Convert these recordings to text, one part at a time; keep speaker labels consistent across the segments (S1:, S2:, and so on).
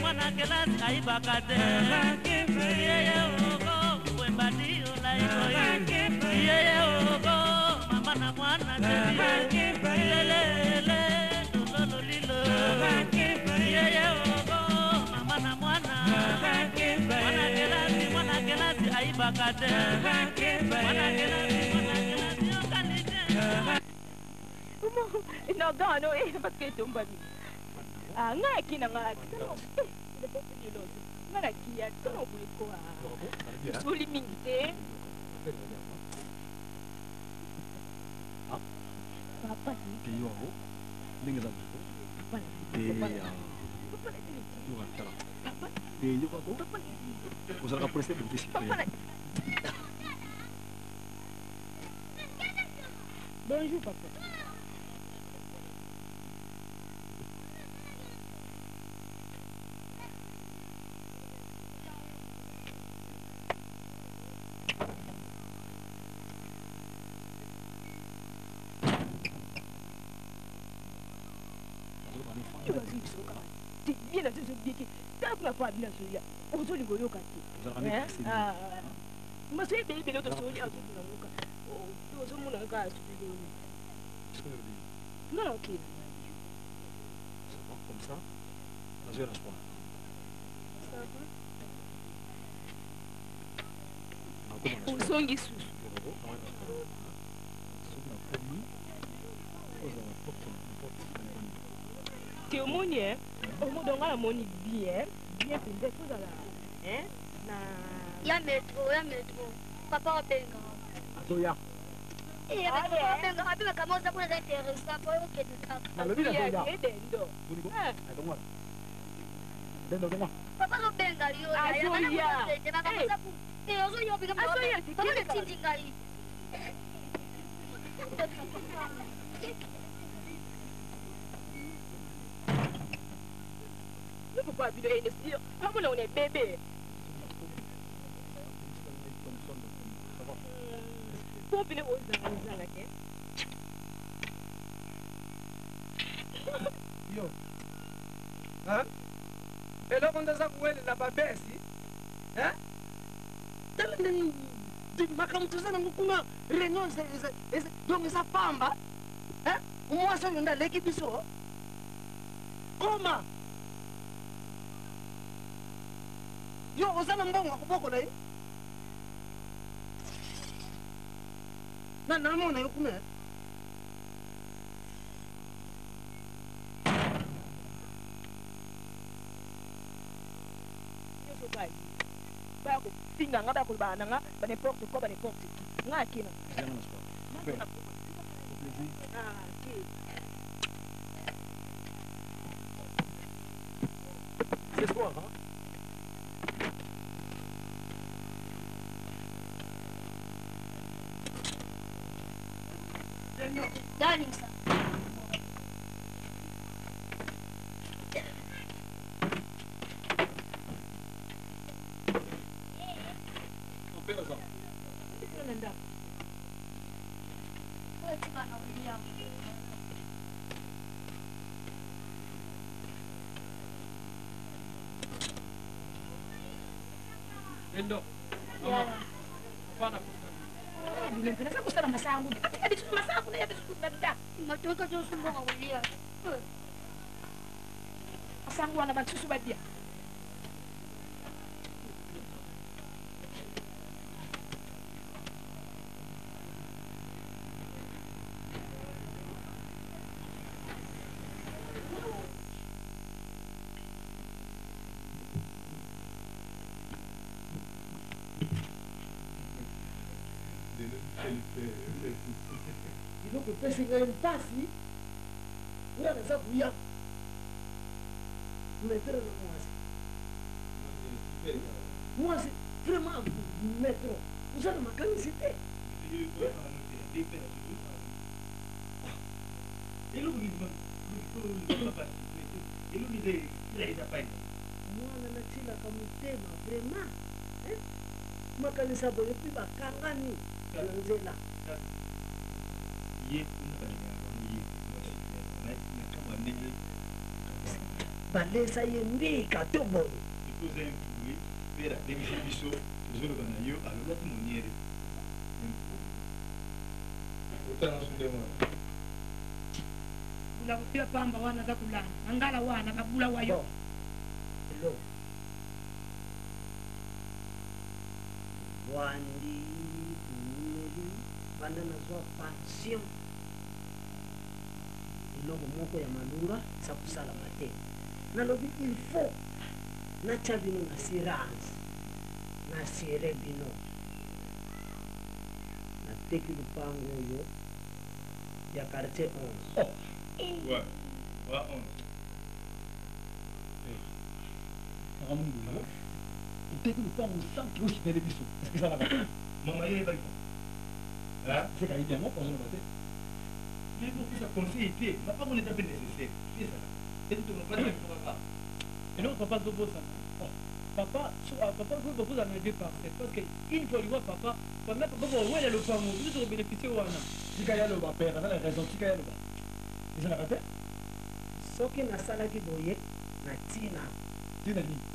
S1: mwana kelasi aibaka te yeye oko wembadi olaiko yeye oko mama na mwana te lelele tololo lilo yeye oko mama na mwana kelasi aibaka te mwana kelasi yokanite
S2: no gano parce que tomba ni nga kina nga ngana kia tono buliko suli mingi te papa
S3: ti yo ninga da papa yo papa usar ka preste bu disi
S2: bonjour papa.
S1: Non, ok. Comme ça, dans un espoir.
S2: Usongi susu. Tu omoni hein? Omodonga la moni bien penza kozala hein na
S4: ya metro. Papa obenga.
S3: Azoya.
S4: Papa obenga abenga kama za kuna interesa kwa hiyo kedika.
S3: Na lobi la zoya.
S2: Dendo.
S3: Dendo.
S4: Papa obenga lio ya.
S2: Azoya.
S4: Ozoya obenga.
S2: Azoya
S4: papa tindinga hii.
S2: Ne faut pas vider une style. Comment on est bébé? Pour venir aux Zalake.
S5: Yo. Hein? Et là, on a ça pour elle, la babessi. Hein?
S6: Makamtuzana ngukuma réunion donc esa famba hein moi ça nda leki biso comment yo osana mbongo akuboko na na namona yokume
S2: Bako pinga nga bako ba nga ba n'importe quoi ba n'importe qui nga kina
S1: C'est soir, hein?
S4: Darling ça.
S1: Endo. Pana.
S2: Nilipenda kusema masangu. Hadi tu masangu na yabisu dada.
S4: Matoka tu sumbo ngawulia.
S2: Masangu wana batusu badia.
S6: Il faut que pèse une passe. Oui, on ça bouillant. Mettre le moi c'est vraiment mettre. Vous avez ma canicité. Moi, on a tiré la communauté, vraiment. Makanisa boye puis bakangani. Nzela. balesa ye mbika to boye
S3: ikoza impui mpe abengisi biso tozoloba na yo alobaki moniere otanga so nde mwana
S7: bula kutia pamba wana za kulana angala wana kabula wayo
S6: lo wandi tuneli banda nazwa pension eloko moko ya malunga eza kosalama te nalobi il faut natya bino na sirance nasire bino nateki lupango oyo ya quartier 11
S3: wa 11
S1: Nakamungu uteki lupango sanki osinele biso eske ezalaka te
S3: mama ye yebaki
S1: c'est kayibi yango kozoloba te
S3: mais bokisa conseil te mapango neta mpe nécessaire ezala etutonopatokaka
S2: eloko papa tobosana papa oyo bakozala na deux parcelles parce que une fois liwa papa panda papa bowela lopango biso tokobénéficie wana
S1: tika yaloba père aza na raison tika yaloba ezalaka te
S6: soki nasalaki boye na ntina
S1: tina nini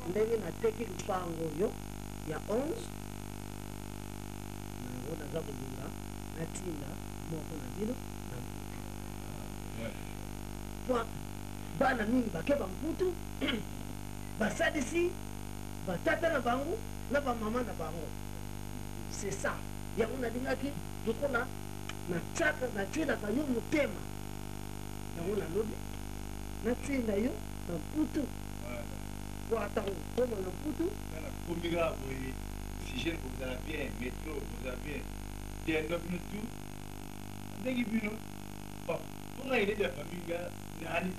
S6: ndenge nateki lupango oyo ya 11 nango naza kolinga natinda moko na bino na mputu bana mingi bake bamputu basalisi batata na bango na bamama na bango c'est ça yango nalingaki lokola natinaka yo motema yango nalobi natinda yo na mputu po atango koma na mputu
S3: komika boye oxygène kozala bien métro kozala bien tendo bino tu ndenge bino mpona elede ya famille nga nani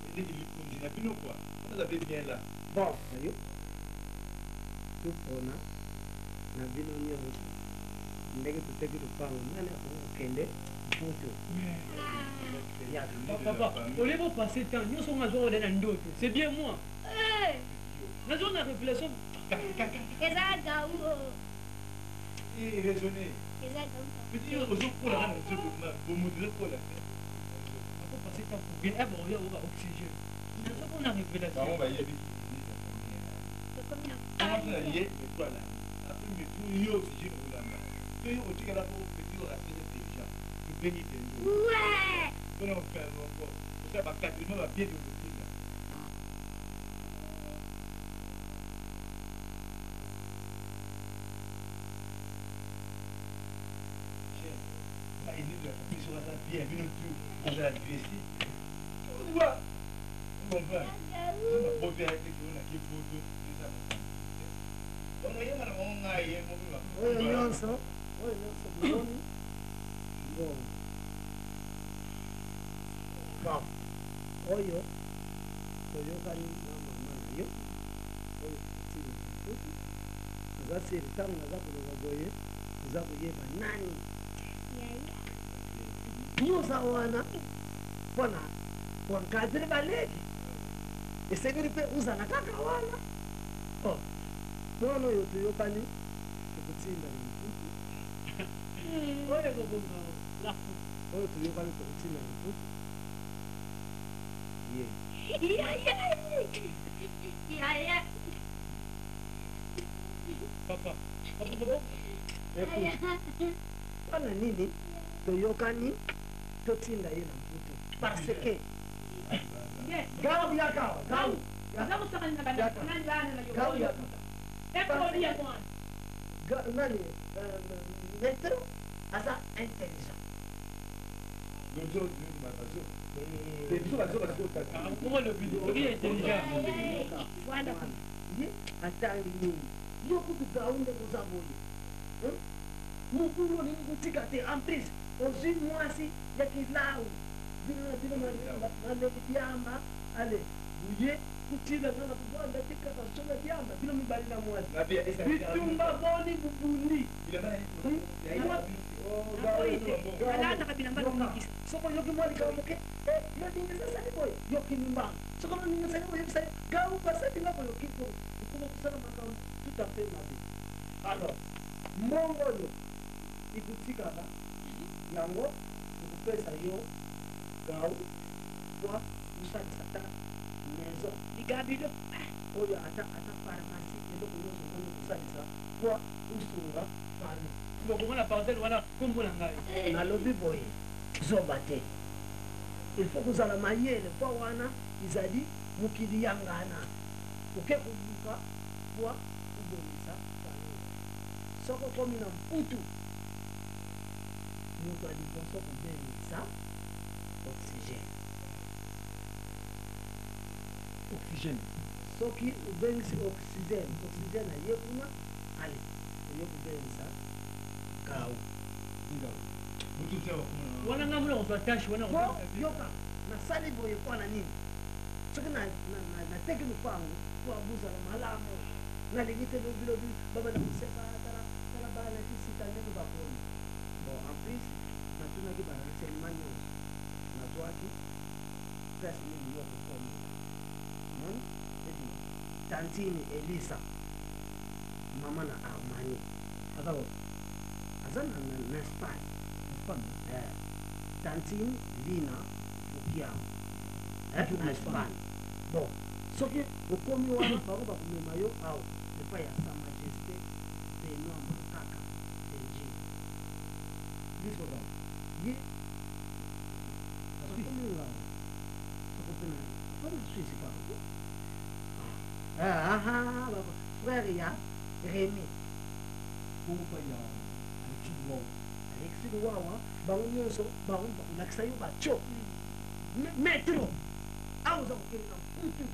S3: eleki likundi na bino kua mpona zabe bien la
S6: bon ayo topona na bino nyonso ndenge toteki lupango nani akokende mputu
S2: papa olie bopase temps nyonso ngo azwa ode na ndoto c'est bien moi nazwa na révélation
S4: eza gawu
S3: raisonné
S4: eza gawu
S3: petit ozokola kana bomoto ezokola
S2: apopase temps pour bien eba oya oka oxygène nazwa mpona révélation
S3: bango bayebi ye métro alanda apres métro yo oxygène okolanda to yo otikala po petit oyo assez intelligent obengi tendo mpona kofaire moko osala bakatrima babie de kotinda baelile biso baza bien bino tu ozala dresi owa comprendre maboto ya teke onaki poto eza basanté bongo ye mwana bango ngai ye
S6: oyo nyonso boni bon bon oyo toyokani na mama na yo oyo tokotili na mputu naza seri ntango naza koloba boye toza koyeba nani nyonso wana mpona koencadre baleki esengeli mpe ozala kaka wana mwana oyo toyokani tokotinda na mputu
S2: oyo kobonga lako
S6: oyo toyokani tokotinda na mputu ye
S2: papa
S6: mpona nini toyokani totinda ye na mputu parce que gawu yakawa gawu nani maître aza intelligent ye atangi nini yo kutu gawu nde koza boye mokulu olingi kotika te en plus ozwi mwasi ya kilau bino maneki diamba ale buye kutina nana kubanda tikaka songa diamba bino mibali na mwasi bitumba boni bubundi soko yoki mwali gawo moke yodingisasani boye yoki mimbanga soko nodingisani boye yokisani gawu basalinga boye okiko okoma kosala makambo tout à fait mabe alors mbongo oyo ikutikaka yango ekopesa yo gawu kwa usalisa ta maison
S7: Ligabido.
S6: oyo ata pharmacie eloko nyonso oyo kosalisa kwa usunga fami
S2: bokomona parcelle wana kombo na ngai
S6: nalobi boye zoba te il faut kozala mayele mpo wana ezali mokili yangana oke koluka kwa kobongisa fami soko komi na mputu moto aliposo kobengisa oxygène soki obengisi oxygène aye kuna ale oye kobengisa gau
S2: wana nga muna kozwa tashe wana
S6: po yoka nasali boye mpona nini soki nateki lupango po abuzala malamu nalingi te lobilobi babana kosepa tala balakisita ndenge bakomi bon en plus natunaki barenseignement nyonso nazwaki place nini yo kokomi moni eti tantine elisa mama na armani aza na espagne tantine lina fukiao na espagne bon soki okomi wana bango bakomema yo awa epai ya sa majesté benoit makaka benji ye akomi ngawa akopena apana suisi pako frère ya Rémi Alexis Wawa bango nyonso bango bakolakisa yo batyo metro awa oza kokende na mputu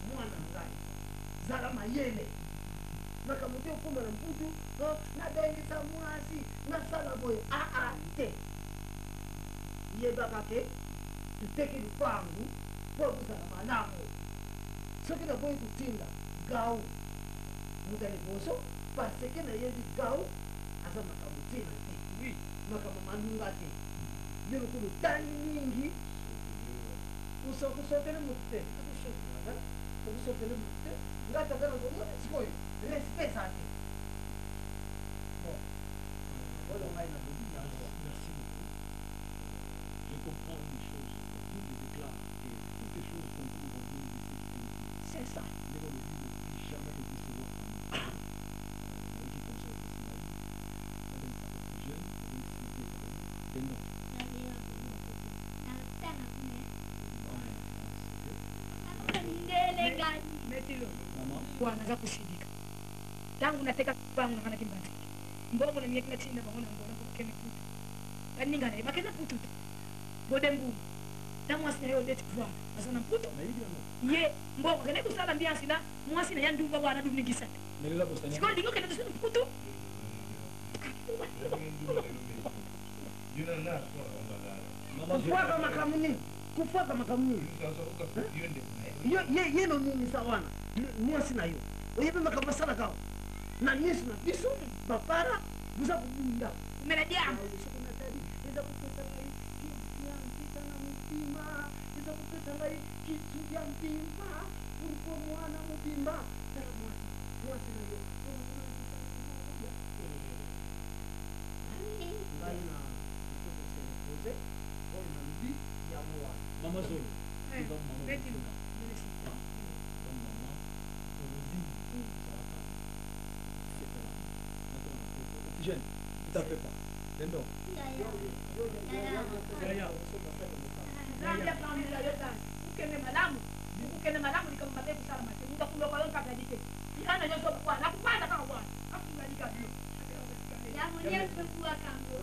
S6: mwana ngai zala mayele makambo te okoma na mputu nabengisa mwasi nasala boye aa te yebaka ke tuteki lupangu mpo kozala malamu soki naboyi kotinda gau muta liboso parce ke nayebi gau aza makambo tina te makambo manunga te ye lokolo tani mingi kusopele motu te okusopele motu te nga tata na komona sikoyo respect za te bon oyo ngai nalobi yango.
S1: Merci beaucoup. Je comprends une chose, tout le déclare et toutes les choses qu'on trouve en nous ici.
S6: C'est ça.
S1: Mais on ne dit jamais de recevoir un qui conseille le Sinaï, même quand on est jeune, même si c'est des noms.
S7: Metilo. Bwana za kushindika. Tangu nateka pangu na kana kimbati. Mbongo na mie kila chini bango na mbona kwa kene putu. Kani ngana iba kena putu. Bodembu. Tangu asina yo date kwa. Asana putu. Ye mbongo kene kusala mbiansi na mwasi na yandunga bwana dumnigisa.
S1: Melela bostani.
S7: Siko ndiko kene tusina putu.
S6: Kufuaka makamuni. Kufuaka makamuni. Ye no nini sawana. Mwasi na yo. Oyebe makambo sala kao. Na misu na biso bapara buza kubunda.
S7: Umeredia.
S6: Eza kupesa ngai kitu ya mpita na mpima. Eza kupesa ngai kitu ya mpima. Urpo mwana mpima. Tala mwasi. Mwasi na yo. Ngai na iko se repose. Kwa mandi ya mwa.
S1: Mama Zolo.
S7: Metilo.
S1: Jeune, tout à fait pas. Dendo.
S7: Ukene malamu nikambabe kusala mate. Mungu kuloka leo kakadike. Ikana nyoso kwa na kupanda kama bwana. Afungalika bio. Ya mwenyewe tumekuwa kango.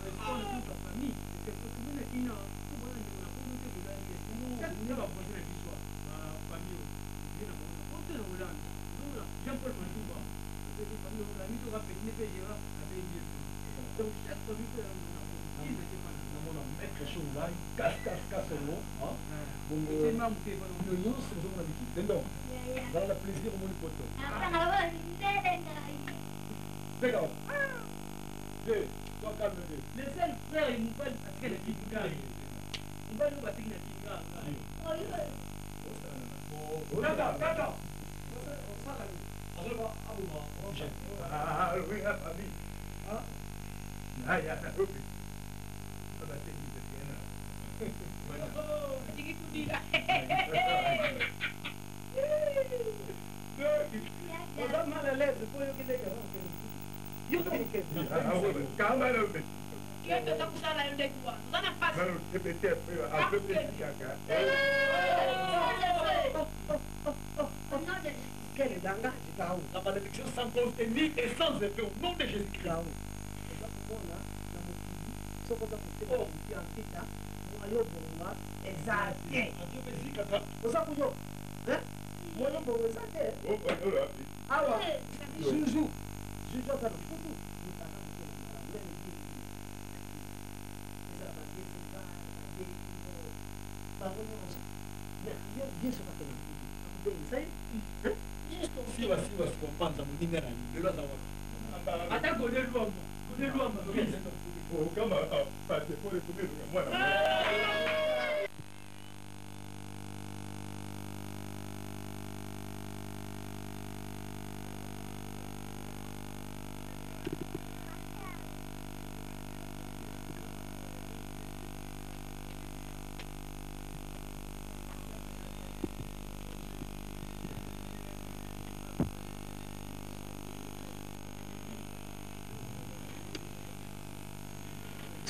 S1: Donc chaque fois que on a mettre les choses là, casse le nom, hein. Bon, c'est même que nous c'est besoin d'habitude. Dendo. Dans le plaisir au monde poto. D'accord. Deux, toi calme deux.
S2: le seul frère il m'appelle parce que le pinga on va nous battre na pinga
S1: D'accord. Ah oui, la famille. Ah, ya,
S6: oza mal à l'aise po yokeleka quel est langage Gaou?
S1: La malédiction sans cause et ni et sans effet au nom de Jésus-Christ.
S6: Gaou. Oza komona na mokili soki oza koteka moki ya mpita moyo bonga eza te. Oza kuyo moyo bonga eza te. Awa Juju Juju aza na futu mutaka mokili eza bagesi bango nyonso yo biso bakena akubengisa ye
S1: Siwa sikompanza muninga na ndelo za wako. Ata gode luamba. Kama pate pole tumelo ya mwana.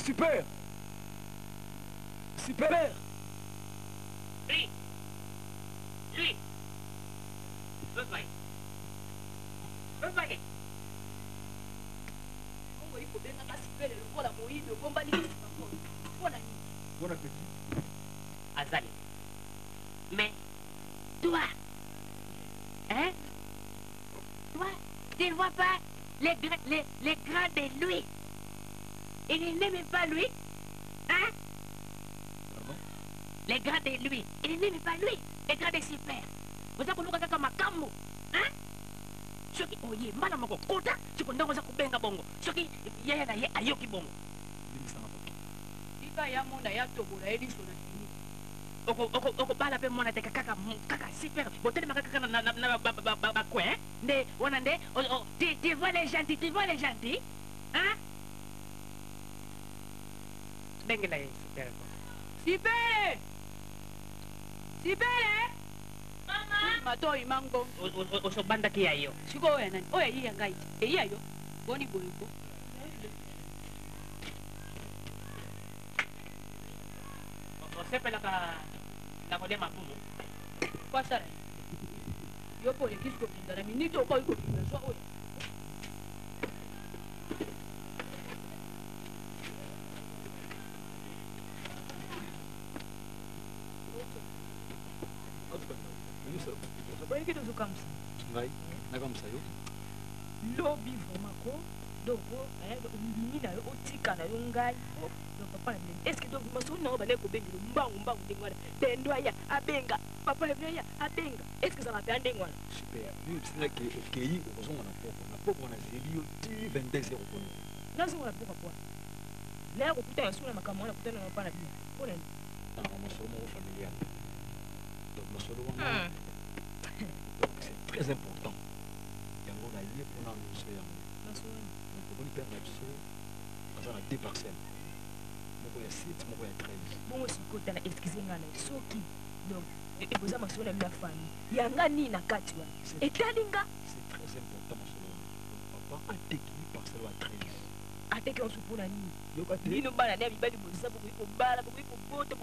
S5: Super! Super!
S8: Lui! Vai! Mungu iko benga kasi pele lokola moyibi okombani kisi bango. Mpona nini?
S1: Bon appétit.
S8: Azali. Mais toi, hein? Toi, tu ne vois pas les grands de lui? Il n'aime pas lui, hein?
S1: Pardon?
S8: Les grands de lui, il n'aime pas lui, les grands de super. Vous avez voulu que makambo, hein? Ce qui oye, mana moko kota, tu peux ndongo za kubenga bongo. Ce qui yaya na ye ayoki bongo. Ika ya mona ya tobola eliso na fini. Oko bala pe mona te kaka super. Botel makaka na ba coin. Nde wana nde tu vois les gentils, hein? Bengela ye super. Super. Mama. Matoi mango. Oso banda kia yo. Siko oya nani? Oya hii ngai. Iya yo. Boni boyiko. Osepe la kode mapuno. Kwa sara. Yo pole kisko pinda na minito kwa iko pinda so oya.
S7: Oyebi tozo kamsa
S1: Ngai, nakamsa yo.
S7: lobi vraiment ko donc ondimi na yo otika na yo ngai yo papa na ndenge est-ce que donc masoni nango bandeki kobengela mbangu ndenge wana tendo aya abenga papa na bino aya abenga est-ce que ezalaka mpe ya ndenge wana
S1: Super. Yo bisinaki okei okozonga na poko wana zeli yo ti 22 heures okoni.
S7: nazonga na poka poa laya kokutana suna makambo wana kutana na papa na bino mpona nini
S1: Dans mon solo moko familial. Donc mon solo wana. Donc c'est très important. Yango na ye mpona annonce yango. Omoni père na biso aza na 2 parcelles. Moko ya 7, moko ya 13.
S7: bongo sikotala excuse nga na ye soki donc ekoza masolo na bino ya famille yanga nini na kati wana etali nga
S1: C'est très important mon solo wana. Donc papa ateki parcelle ya 13.
S7: ateki onso mpona nini
S1: Yoka te.
S7: bino bana ne ya mibali boza bokoki kobala bokoki kobota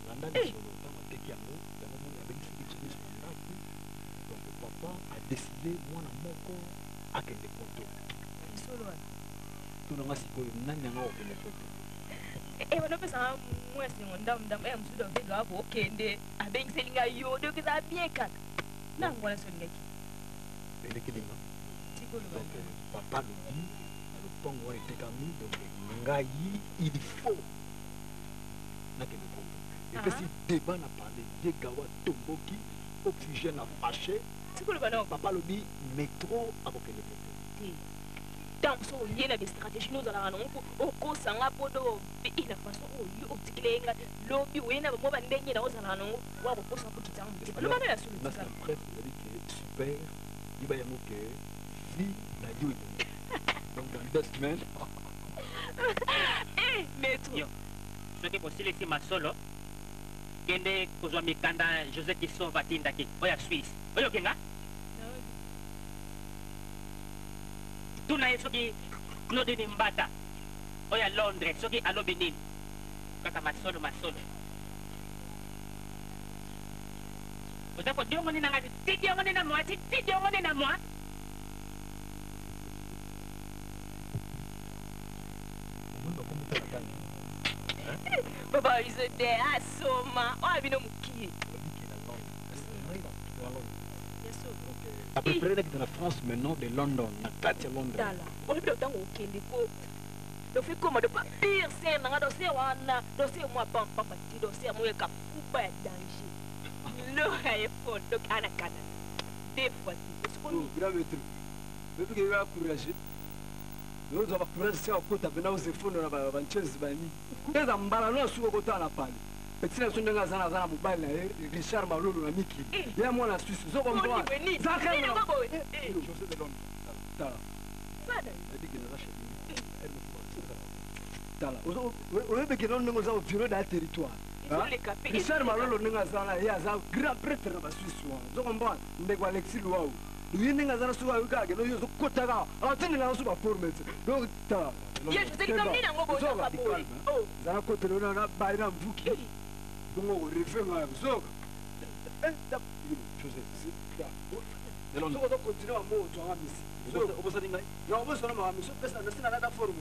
S1: Na ndani solo ntango ateki yango moni abengisaki biso nyonso na ndako. Donc papa a décidé mwana moko akende poto.
S7: solo wana
S1: Tunanga sikoyo nani yanga okende poto.
S7: wanopesanga mwesingo ndamudambo ya mosusu ovenga wako okende abengiseli ngai yo dokeza bien kaka nango wana solingaki
S1: Elekelinga.
S7: tikolo
S1: Donc papa lobi na lopango wana etekami donc ngai il faut nakende poto. Epesi débat na parler ye gawa tomboki oxygène a fâché.
S7: tikolo bana
S1: Papa lobi métro akokende poto.
S7: te ntango so oye na bastratégie nozalaka nango mpo okosanga mpo do ina façon oyo otikile nga lobi oye na bamwa bandenge na ozalaka nango wakokosa mpo kitanga motema lobana ya solo tikala
S1: Bref, vous avez que super, il va y avoir que vie na yo donc dans 2 semaines.
S7: maître
S8: soki bosilisi masolo kende kozwa mikanda José Kiso batindaki oyo ya Suisse oyo kenga tuna ye soki Claudine Mbata oyo ya Londres soki alobi nini kaka masolo oza kodiongo nini nanga tidiongo nini na moi tidiongo nini na moi
S9: Papa, ils étaient à Soma. Oh, il y a
S1: à peu près dans la France maintenant de London, la carte de Londres.
S9: On est dans le donc fait comme de pas pire c'est dans dossier wana dossier moi pas parti dossier moi ka kuba danger le iPhone donc ana kana des fois est-ce qu'on
S5: grave truc depuis que il a courage nous avons courage c'est au côté bena aux iPhone na ba Chelsea bani keza mbala no suko kotana pale Petina sondenga sana sana mobile na Richard Malolo na Miki ya mwana Suisse zoko mboa zaka na José de Londres tala
S9: fada
S5: ndike na rasha tala oyo ke non ngo za ofiro da territoire Richard Malolo ninga sana ya za grand prêtre na Suisse wa zoko mboa ndeko Alexis Luau yini nga zana suka yuka ke no yo kotaka atini na suba format donc ta
S9: ye je te dis comme ni na ngobo za papoli oh
S5: zana kotelo na baina mvuki donc refenga zoka da José da de Londres zoko continue à mo to amisi zoko obosa dinga ya obosa na ma miso pesa na sina na forme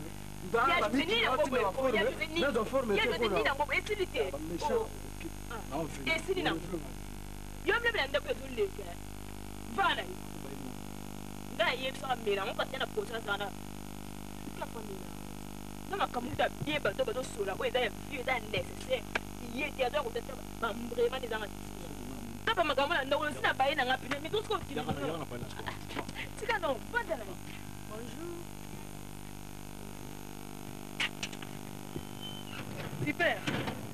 S9: ya je ni na ngobo ya je ni na forme ya je ni na ngobo esilite
S5: oh
S9: esili na ngobo yo mle ndako ezuleke vana nda yebisa mela ngo patena posa sana la famille na makamuta bien bato bato sola ko eza ya vieux da nécessaire yete ado ko tete ba vraiment des anges kapa makambo na ndako sina baye na ngapine mais tout ce qu'on dit tika non banda na bonjour
S10: super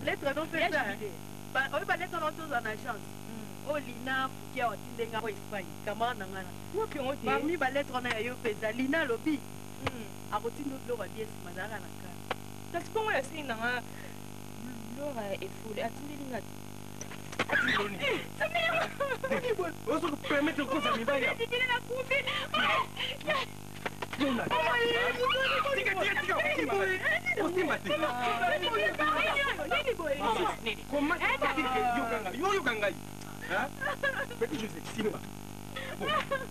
S10: lettre non fait ça ba o ba lettre non tous en agence oh Lina Foukia otindenga ko Espagne kama nangana wopi ngote parmi ba lettre na yo pesa Lina lobi akotindo lo ba bies madara na kana
S9: parce que moi c'est nanga Laura est folle atindeli ngati
S5: Oso permettre ko sa mibaya
S9: na kufi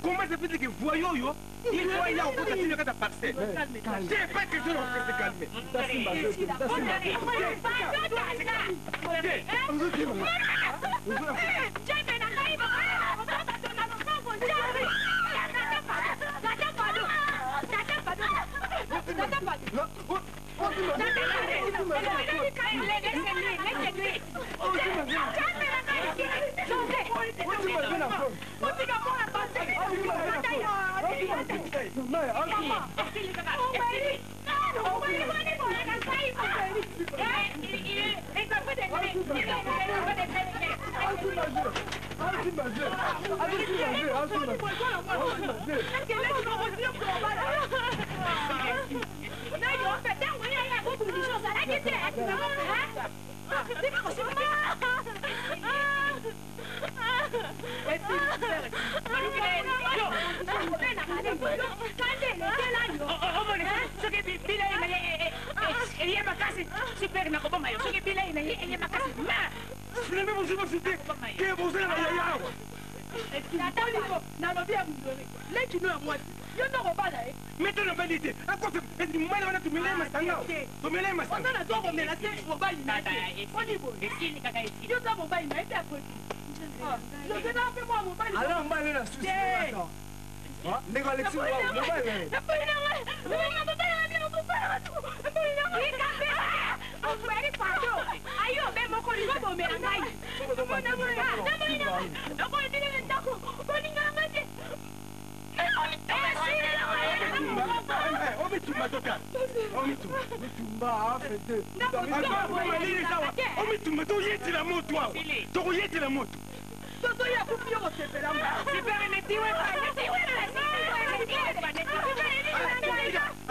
S5: Comment ça fait que voyons yo il faut aller au côté de la parcelle. C'est pas que je dois se calmer.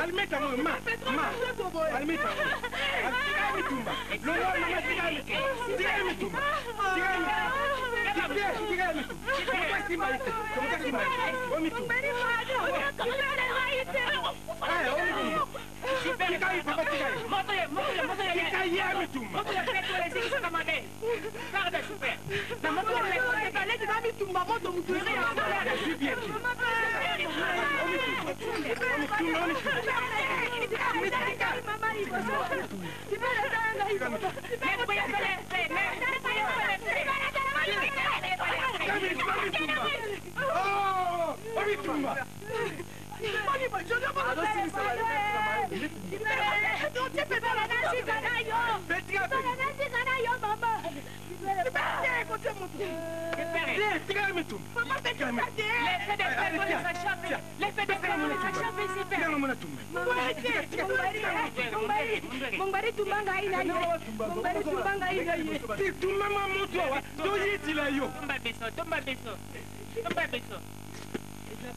S3: alimeta mo ma alimeta mo tika mitumba longo mama tika mitumba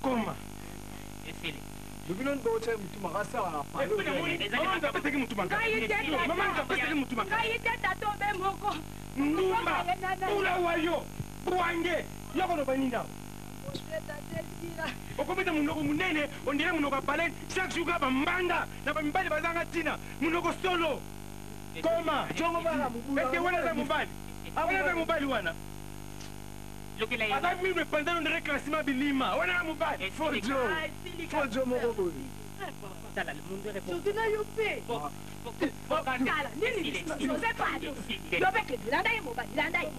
S3: Koma.
S5: Lubinon go chay mutuma kasa wa palo.
S3: Mama ndapeteki mutuma. Mama ndapeteki mutuma.
S7: Kaiteta to be moko.
S3: Numba. Ula wayo. Buange. Yoko no baninda. Okometa munoko munene, ondire munoko palen, chaque jour ba mbanga, na ba mbali bazanga tina, munoko solo. Koma.
S5: Jongo bana mubula.
S3: Ete wana za mubali. Wana za mubali wana. Aka mimi pantalon de reclassement bilima. Wana mubali.
S5: Fojo moko boy.
S8: Tala le monde répond.
S7: Sosina yope. Kala, nini? Sose pado. Lobeke, landa ye mobali, landa ye.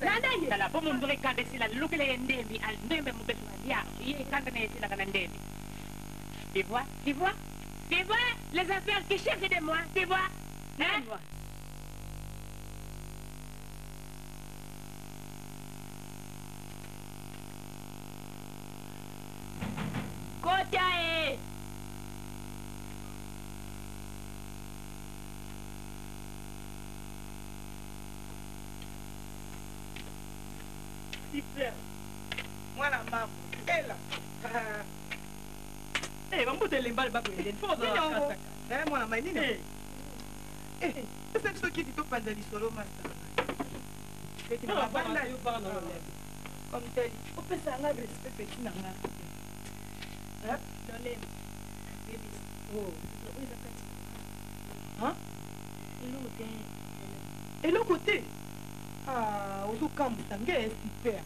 S7: Landa ye.
S8: Tala po monde rekande sila lukile ndembi al ndembe mubesu dia. Ye kande ne sila kana ndembi. Tu vois? Tu vois? Tu vois les affaires qui cherchent de moi? Tu vois? Hein? Kotae.
S10: Super. Mwana mamu. Ela.
S2: Vamos ter lembrar ba kwende.
S10: Foza. Mwana mai nini? Ese biso kiti to panza lisolo masa. Beti na banda yo ba na lole. Comme tel. O pesa nga respect petit na nga. Hein? Lole. Baby. Oh. Hein? Eloko te. Ah, ozokambusa nge super.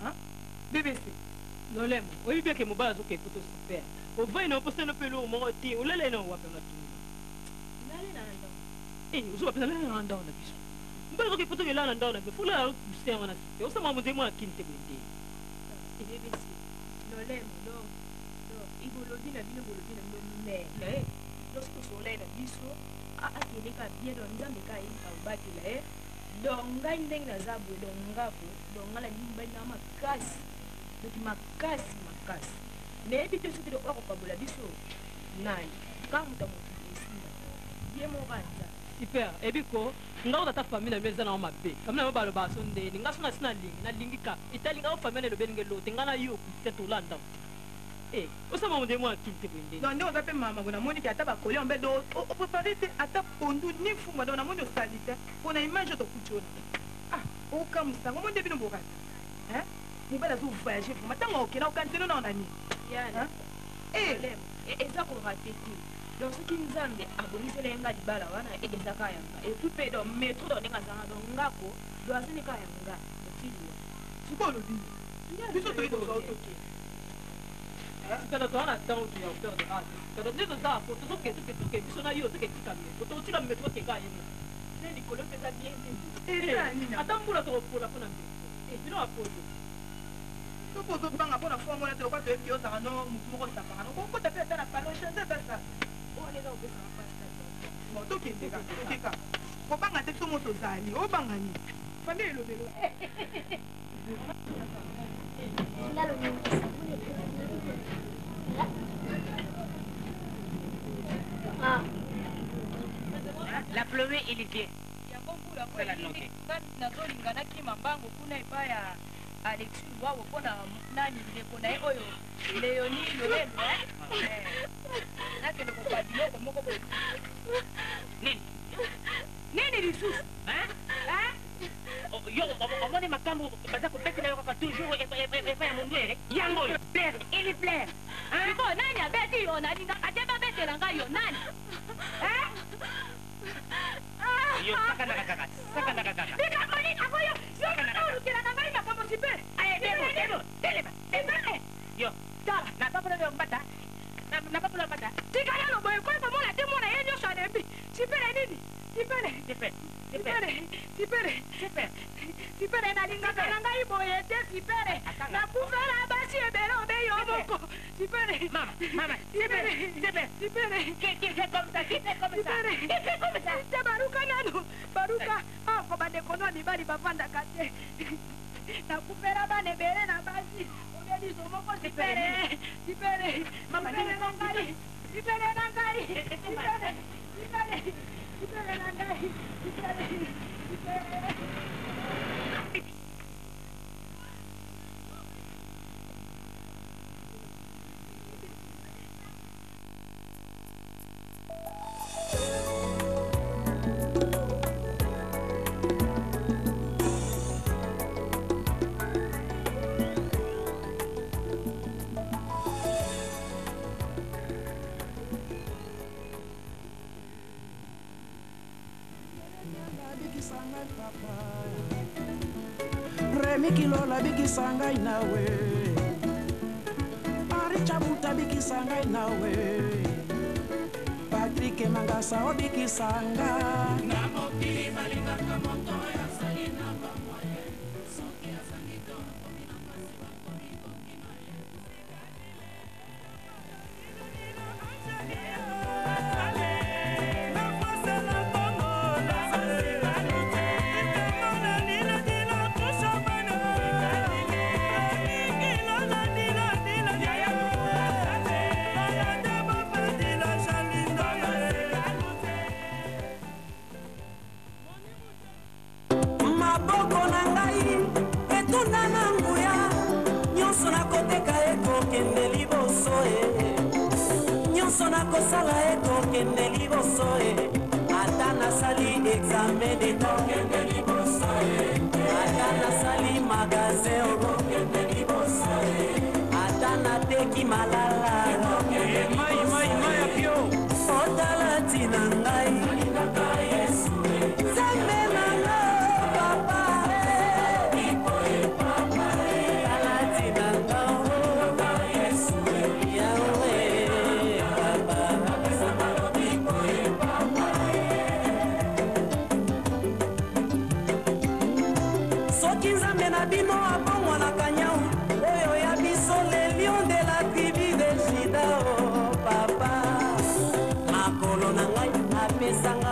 S10: Hein? BBC.
S2: Lolemo, oyibi ke mobala zoke kuto super. Ovai na posa na pelo mo ti, ulele na wape na tu.
S7: Nale na ndo.
S2: Uzo wape na ndo na biso. Mbala zoke kuto ngela na ndo na biso. Fula usia wana super. Osa mamuze mwa kinte bende.
S7: BBC. Lolemo, lo. Ibologi na bino bologi na ndo ne. Lorsque soleil na biso, akele ka bien don nzambe ka yi ka batela donga ndenge na zabu donga ko donga la nyumba na makasi donc makasi mais bito soki de oko kabola biso nani kama mutamutu esimba ye mo banza
S2: super ebiko nga ta famille na meza na mabe famille na balo baso ndeni nga sona sina lingi na lingi ka itali nga famille le benenge lote nga na yo ku tetulanda osama mo de mo akinte bende
S10: non ndio zape mama kuna moni ki ata ba koli ombe do o préparer te ata pondu ni fuma do na moni o salite pona image to kuchona o kam sa mo de bino bokata ni bala zo voyager fuma tango okena okanteno na nani
S7: yana eza ko rateti donc ce qui nous amène à bonisa lenga libala wana eza kayanga et tout pe do metro do ninga zanga do ngako do asini kayanga otiliwa
S10: sikolo bi biso to ito so to
S2: kada to ana tango ki auteur de art kada ndio za ko to ke biso na yo to ke tikame ko to tila metro ke ka yemi
S7: ne likolo pesa bien
S2: atambula to pola pona mbe bino apodo
S10: to pozo banga pona fo mo na to kwa to epi o za no mutu mo ta pa no ko ta pe ta na pa no chanze ta sa
S7: o le za o pesa pa sta
S10: mo to ke ndeka to ke ka ko banga te so mo to zali o banga ni famille lo belo
S8: La pluie, il vient.
S7: nazolinga nakima mbango kuna epai Alexis wawo mpona nani ndeko na ye oyo Léonie Loreno nakende kokoa biloko moko boye nini lisusu
S8: yo omoni makambo baza kobetela yo kaka toujours epa ya mundu ere yango oyo plaire ili plaire
S7: ko nani abeti yo nalinga ate babetela ngai yo nani
S8: yo sakanaka kaka
S7: likambo yo olukelaka ngai makambo sipere
S8: yo napapula yo mbata napapula mbata
S7: tikala loboye koyeba mona te mona ye nyonso alembi sipere nini sipere nalingaka na ngai boye te sipere nakufela basi ebele obe yo moko sipere te baruka nano baruka ako bandeko no mibali bavandaka te nakufela bana ebele na basi obeliso moko sipere na ngai
S11: Mikilola bikisa ngai nawe Ari Chabuta bikisa ngai nawe Patrick Mangasa obikisa ngai na mokili balingaka moto ya sali na bamwaye soki azangi to komina pasi bakori kokina ye
S12: Kosala ekokende liboso ata nasali examen d'etat okende liboso ata nasali magasin okende liboso ata nateki malala mai apio otala ntina ngai alingaka Yesu nzambe nanga papa papa tala ntina nga Yesu yawe soki nzambe na bino abongwanaka nyau oyo ya biso le lion de la tribu de Juda o papa makolo na ngai apesanga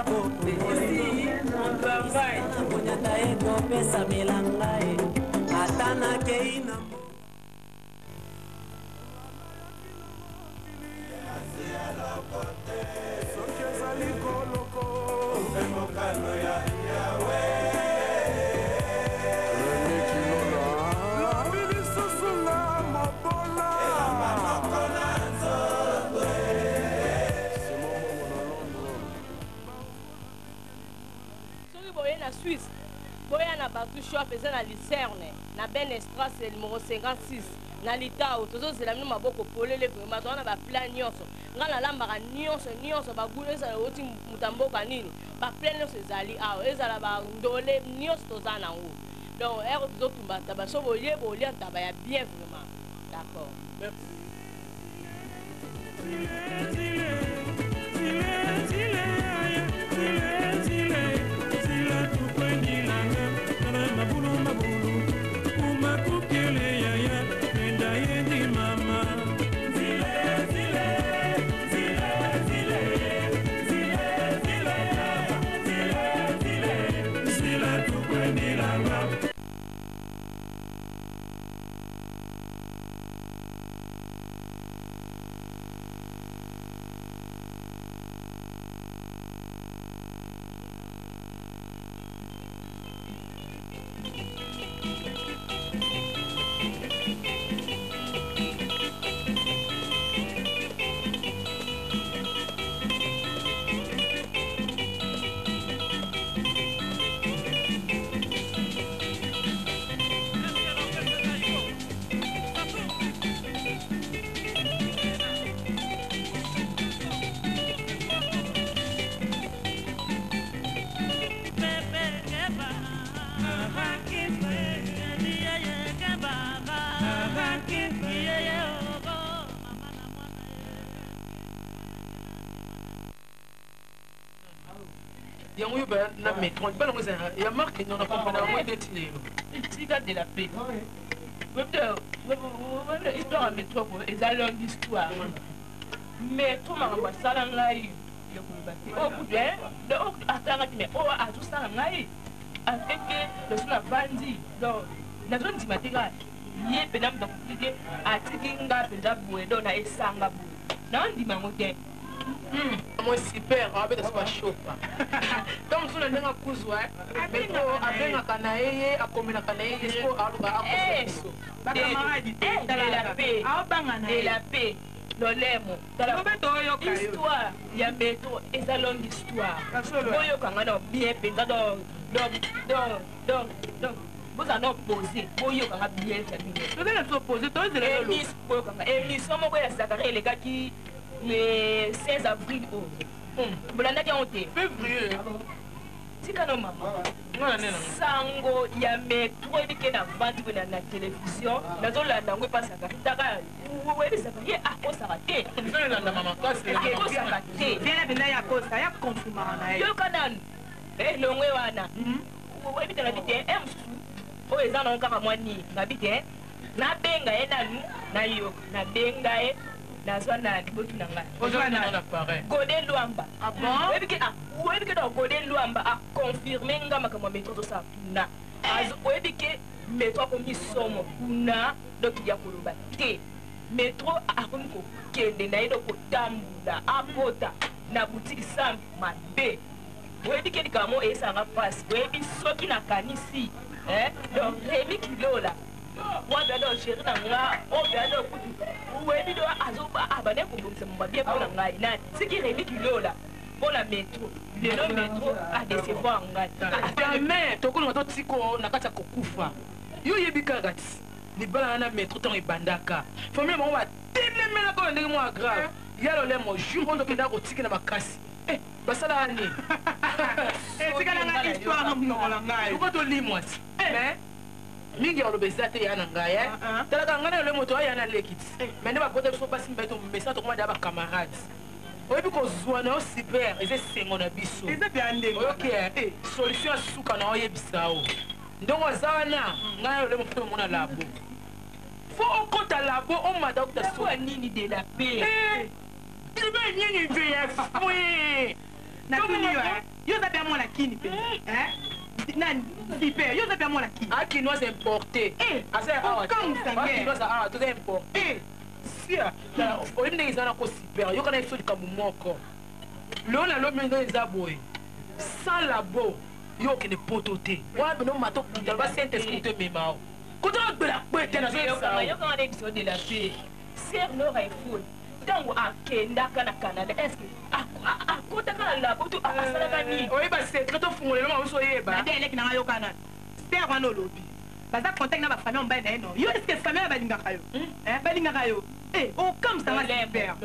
S12: bokonyata ekopesa milanga ata nakei na soki ezali koloko emokano ya yawe
S9: na Suisse boya na batu shop eza na Lucerne na Ben Estrace numéro 56 na Litao tozozela mino maboko polele vraiment tona ba plan nyonso nga na lambaka nyonso bagulu ezala oti mutamboka nini ba plan nyonso ezali awa ezala ba ndole nyonso toza nango donc ero tozotumba taba so bolie taba ya bien vraiment d'accord
S13: yango yo ba na metro ba ngo za ya marque non na comprendre mo identité
S8: tika de la paix webde histoire metro ko eza longue histoire mais to makambo asala ngai okudwe de atanga ti me o azosala ngai afeke loso na bandi donc nazondima tika ye mpenza moto akokike atiki nga mpenza boye do na esanga boye naondima ngo te
S13: moi super abeta soba chopa donc sona ndenge kuzwa metro abengaka na ye akomenaka na ye so aluka akoso
S8: bacamarade de la paix lolemo histoire ya metro eza longue histoire boyokanga na bien mpenza donc boza na opposé boyokanga bien émission moko ya zakari elekaki le 16 avril bolandaki yango te
S13: février
S8: tikano mama sango ya metro ebike na vandi boye na télévision nazolanda yango epasaka taka oyebisaka ye akosaka te akosaka te yoka nanu elongwe wana oyebi te nabi te mosusu oyo eza nango kaka mwani nabi te nabenga ye nanu nayoka nabenga ye nazwa na libotu na ngai gode lwamba oyebi ke donc gode lwamba aconfirme nga makambo ya metro tosala kuna oyebi ke metro akomi somo kuna donc ya koloba te metro akomi kokende na ye do kotambola apota na butiki sam mabe oyebi ke likambo esalanga mpasi oyebi soki nakanisi donc remi kilola wanda do chéri na nga obia do kutu oyebi do abane kobongisa mobabie mpo na ngai nani siki remi kilola mpo na metro lelo metro adecevoir ngai
S13: jamais tokolonga totiko na kati ya kokufa yo oyebi kaka ti libala na metro ntango ebandaka famille bango batelemelaka oyo ndenge mwa grave ya lolemo jour oyo tokendaka kotikela makasi basala ani
S10: tikalanga histoire na monoko na ngai
S13: oko tolimwa ti mingi ya oloba eza te ya na ngai talaka ngai na yolo moto aya na leki ti me nde babota biso basi mbai tomesa tokoma deya bacamarade oyebi kozwa na yo super eza esengo na biso oyoki solution ya suka na oyebisa o ndongo aza wana ngai yolo moto omona labo fo okota labo omata okuta
S8: nini de la paix
S13: ibe nini vf
S10: natuni yo oza mpe mwana kini mpe nani super yo oza mpe mwana kini
S13: akinoise importé azaakinoise awa toza importé sia oyebi ndenge eza nako super yokana biso likambo moko leo na lobi ndo eza boye sans labo yo okende poto te wana pene omata okutala ba saint esprit tomemao kotala gbela kpete
S8: nazayokanga na émission de la paix ser nora efol ntango akendaka na canada estce akotaka na labo to asalaka nini
S13: oyeba secret tofungolela ma biso oyeba
S10: nde eleki nanga yokana ser wana olobi baza contact na bafamille mobali na ye no yo estce famille balingaka yo balingaka yo okamwisanga super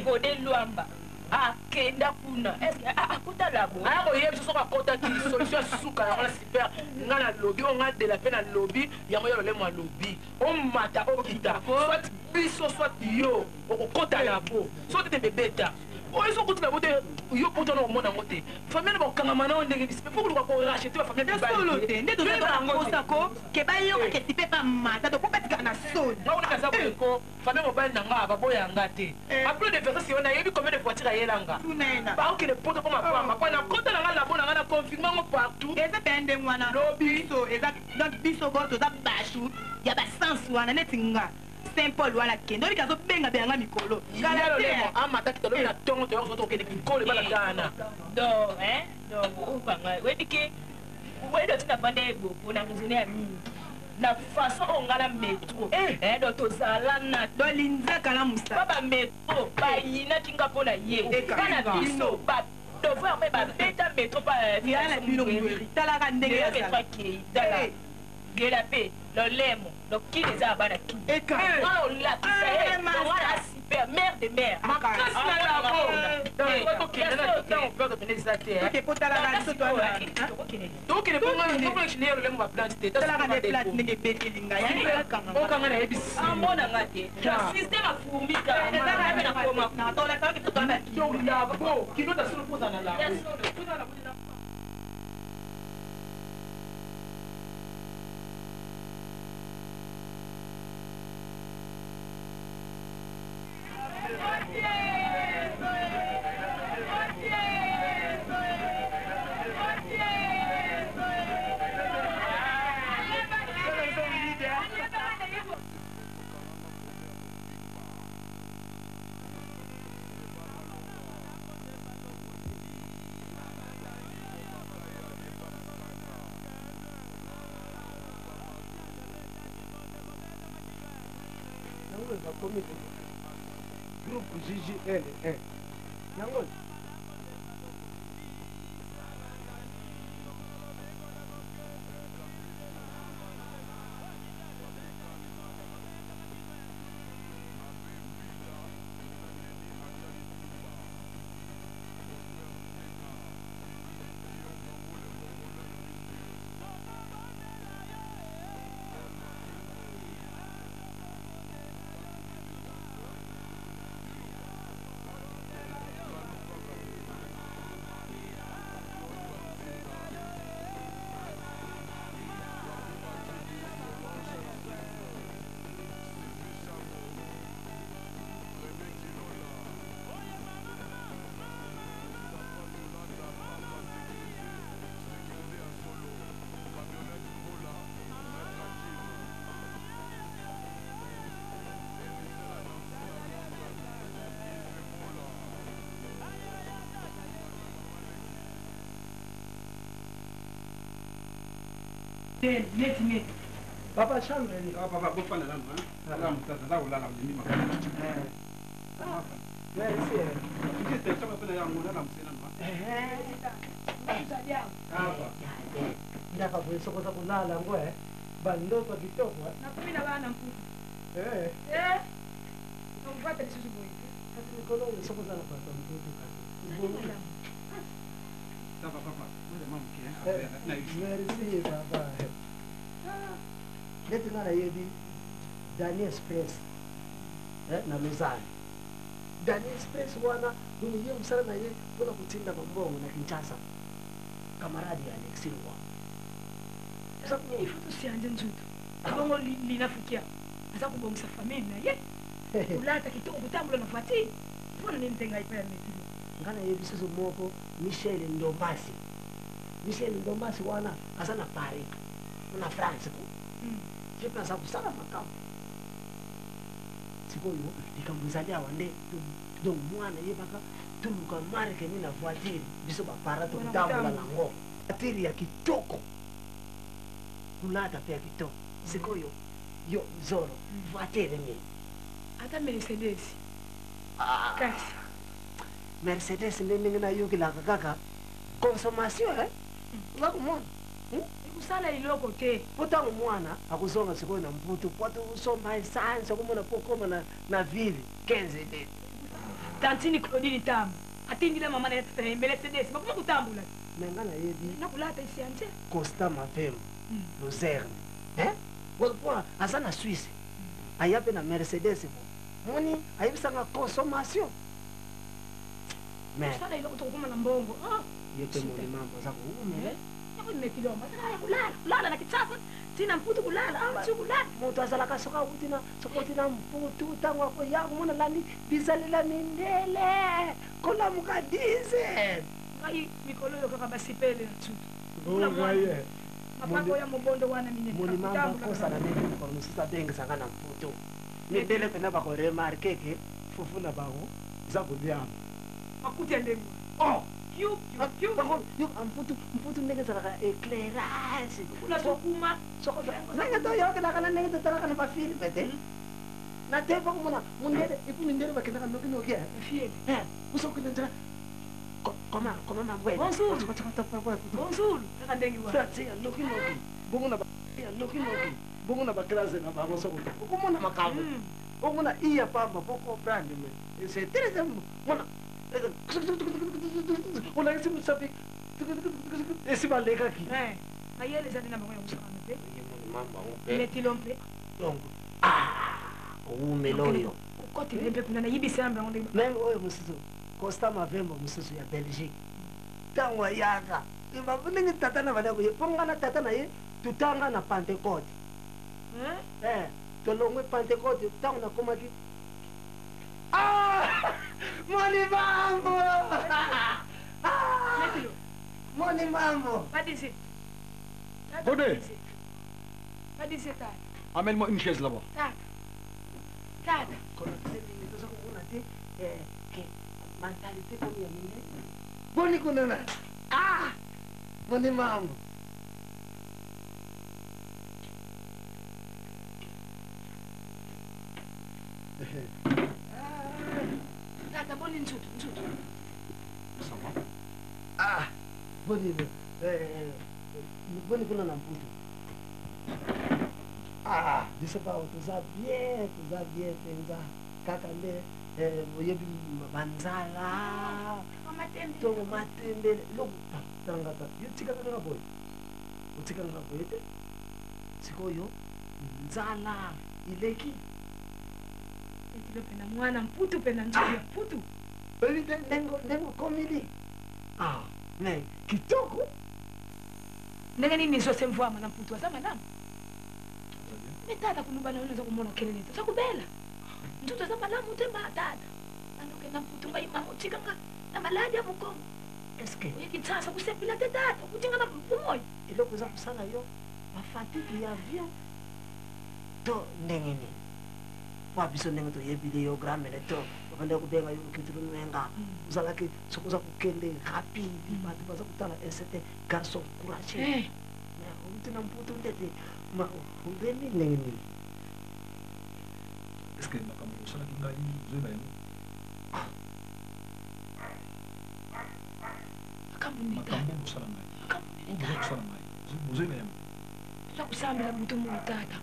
S8: gode lwamba akenda kuna akota labo
S13: akoyebisa soki akotaki solution ya suka yango na super nga na lobi o nga dela mpe na lobi yango yo lolemo ya lobi omata okita soit biso soit yo okokota labo so tete bebeta oyo so okoti labo te yo poto na omona yango te famille na bakokangama nao ndenge bisi mpe fokoluka korachete bafamille
S10: te nde tozakosako ke bayokake sipe bamata tokobatikaka na soni
S13: naonakaza boyeko famille mobali na nga baboyanga te apres de versasi yo nayebi combien de voiture ayelanga baokende poto mpo mapamba mpo nakota na nga labo na nga na confirme yango partout
S10: eza mpe ndenge wana biso eza donc biso bo toza bashu ya basansi wana neti nga saint paul wana kende oyebika azobenga beyanga mikolo
S13: amataki talobi na ntongo toyokokende mikolo ebalakana
S8: donc opanga oyebike oyebi otina vanda ebopo na raisonne ya nini na façon oyo nga na metro donc tozala na
S10: tolinzaka na
S8: mosaba bametro bayinaki nga mpo na ye kana biso devoir me babeta metro
S10: talaka ndenge
S8: akei tala
S9: gela pe lo lemo lo kile za bana ki ngana olakisa ye ngana super mère de mère
S13: makasi na yango donc tokende na ntango peur de pene eza te tokende mpo lelo lemo baplante te okanga na yebisi
S9: ambonanga te système afurmika ape na
S13: labo kino tasolo mpoza na labo
S6: Grupo GGL, yango
S10: Net.
S6: Papa chambre ni.
S14: Papa go fana lan ma. La mutata la wala la ni ma.
S6: Merci.
S14: Nje te chama pena ya ngona la msena ma.
S6: Ndaka kuisokoza kulala ngwe. Bandoto kitoko.
S7: Na kumi na bana mputu. Unafuata lisusu boy.
S6: Kati mikono uisokoza na pata mputu kati.
S14: Papa.
S6: Merci papa. Leti ngana yebi Daniel Express na Luzani. Daniel Express wana ndio msana na yeye kuna kutinda mambongo na Kinshasa. Kamaradi ya Alexirwa.
S7: Sasa ifutu sianje nzutu. Abongo linafikia. Sasa kubongisa familia na ye. Ulata kitoko kutambula na fati. Mbona nimtenga ipa ya metilo.
S6: Ngana yebi sisi moko Michel Ndombasi. Michel Ndombasi wana asana Paris. Na France ko. Je pense kusala makamu. Sikoyo ikambuzalia wande donc mwana yebaka tuluka marke ni na voiture biso ba parato kutambula na ngo. Voiture ya kitoko. Kulata pia kitoko. Sikoyo yo zoro voiture ni.
S7: Ata Mercedes. Kasi.
S6: Mercedes ndenge na yoki la kaka consommation wakumona
S7: ikusala iloko te
S6: potanga mwana akuzonga sikoyo na mputu poto usomba essence kumona pokoma na vile 15 date
S7: tantini Claudine Tambo atindile mama na Mercedes bakuma kutambula
S6: mengana yebi
S7: nakulata isianje
S6: Costa Mavem Luzerne walikuwa asana Suisse ayape na Mercedes bo moni ayibisanga consommation
S7: mais sala iloko tokuma na mbongo
S6: yepe moni mambo zako ume
S7: yako nimekiloma sala kulala na kitasa sina mputu kulala si kulala
S6: moto azala kasoka kutina mputu tango ako yangu mona landi bizalela mindele kola mukadize
S7: ngai mikolo yo kaka basipele na tsutu
S6: ngaye
S7: mapako ya mobondo wana mine
S6: moni mambo kosa na nini kwa musisa dengi sanga na mputu mindele pena bako remarque ke fufu na bago za kuliama
S7: akuti ndengo
S6: mputu ndenge zalaka éclairage
S7: kula sokuma
S6: nanga to yoke nakana ndenge totalaka na bafilme te na te poko mona mundele ipu mindele bakendaka nokinoki usokile nzela koma mabwele
S7: bonjour kaka ndengi wa
S6: nokinoki bongo na ya noki bongo na baklase na bango soko okomona makambo omona iya pamba po comprendre mais c'est très mona on a esi musapi esi balekaki
S7: mayeleza ndina bango ya kosakana mpe
S6: mama
S7: metilo mpe
S6: donc owumela oyo
S7: okotele mpe kuna nayibisela bango ndenge
S6: meme oyo mosusu Costa Mavemba mosusu ya Belgique ntango ayaka ndenge tata na bana koye mpo nga na tata na ye tutanga na Pentecôte tolongwe Pentecôte ntango nakomaki moni mambo moni mambo
S7: Padise
S1: Bodé
S7: Padise tata
S1: amène-moi une chaise là-bas.
S7: Tata
S6: mentalité comme ya mine boni kunana moni mambo
S7: tata boni nzutu
S6: boni kuna na mputu biso bao toza bien mpenza kaka nde oyebi banzala tongo matembele loko tangata yo tikaka kaka boye otikaka kaka boye te sikoyo nzala ileki
S7: etilo pena mwana mputu pena nzulu ya mputu
S6: ndenge okomili me kitoko
S7: ndenge nini so semvwama na mputu aza malamu me tata kulubana unaza kumona kelele toza kubela nzutu aza malamu te ma tata andoke na mputu ngai mama otikanga na maladi ya mokongo
S6: eske
S7: oyekitsasa kusepela te tata kutinga na momoyo
S6: eloko eza kosala yo bafatike ya avion to ndenge nini po biso ndenge toyebile yo gramele to bande kubenga yo lokitulu nwenga ozalaki soki oza kokende rapide bato baza kotala ecete garçon courageux outi na mputu ndete obemi ndenge nini
S1: est-ce que makambo osalaki ngai zoyeba yango makambo osala ngai oza kosala ngai ozoyeba yango
S7: toza kosambela butu moi tata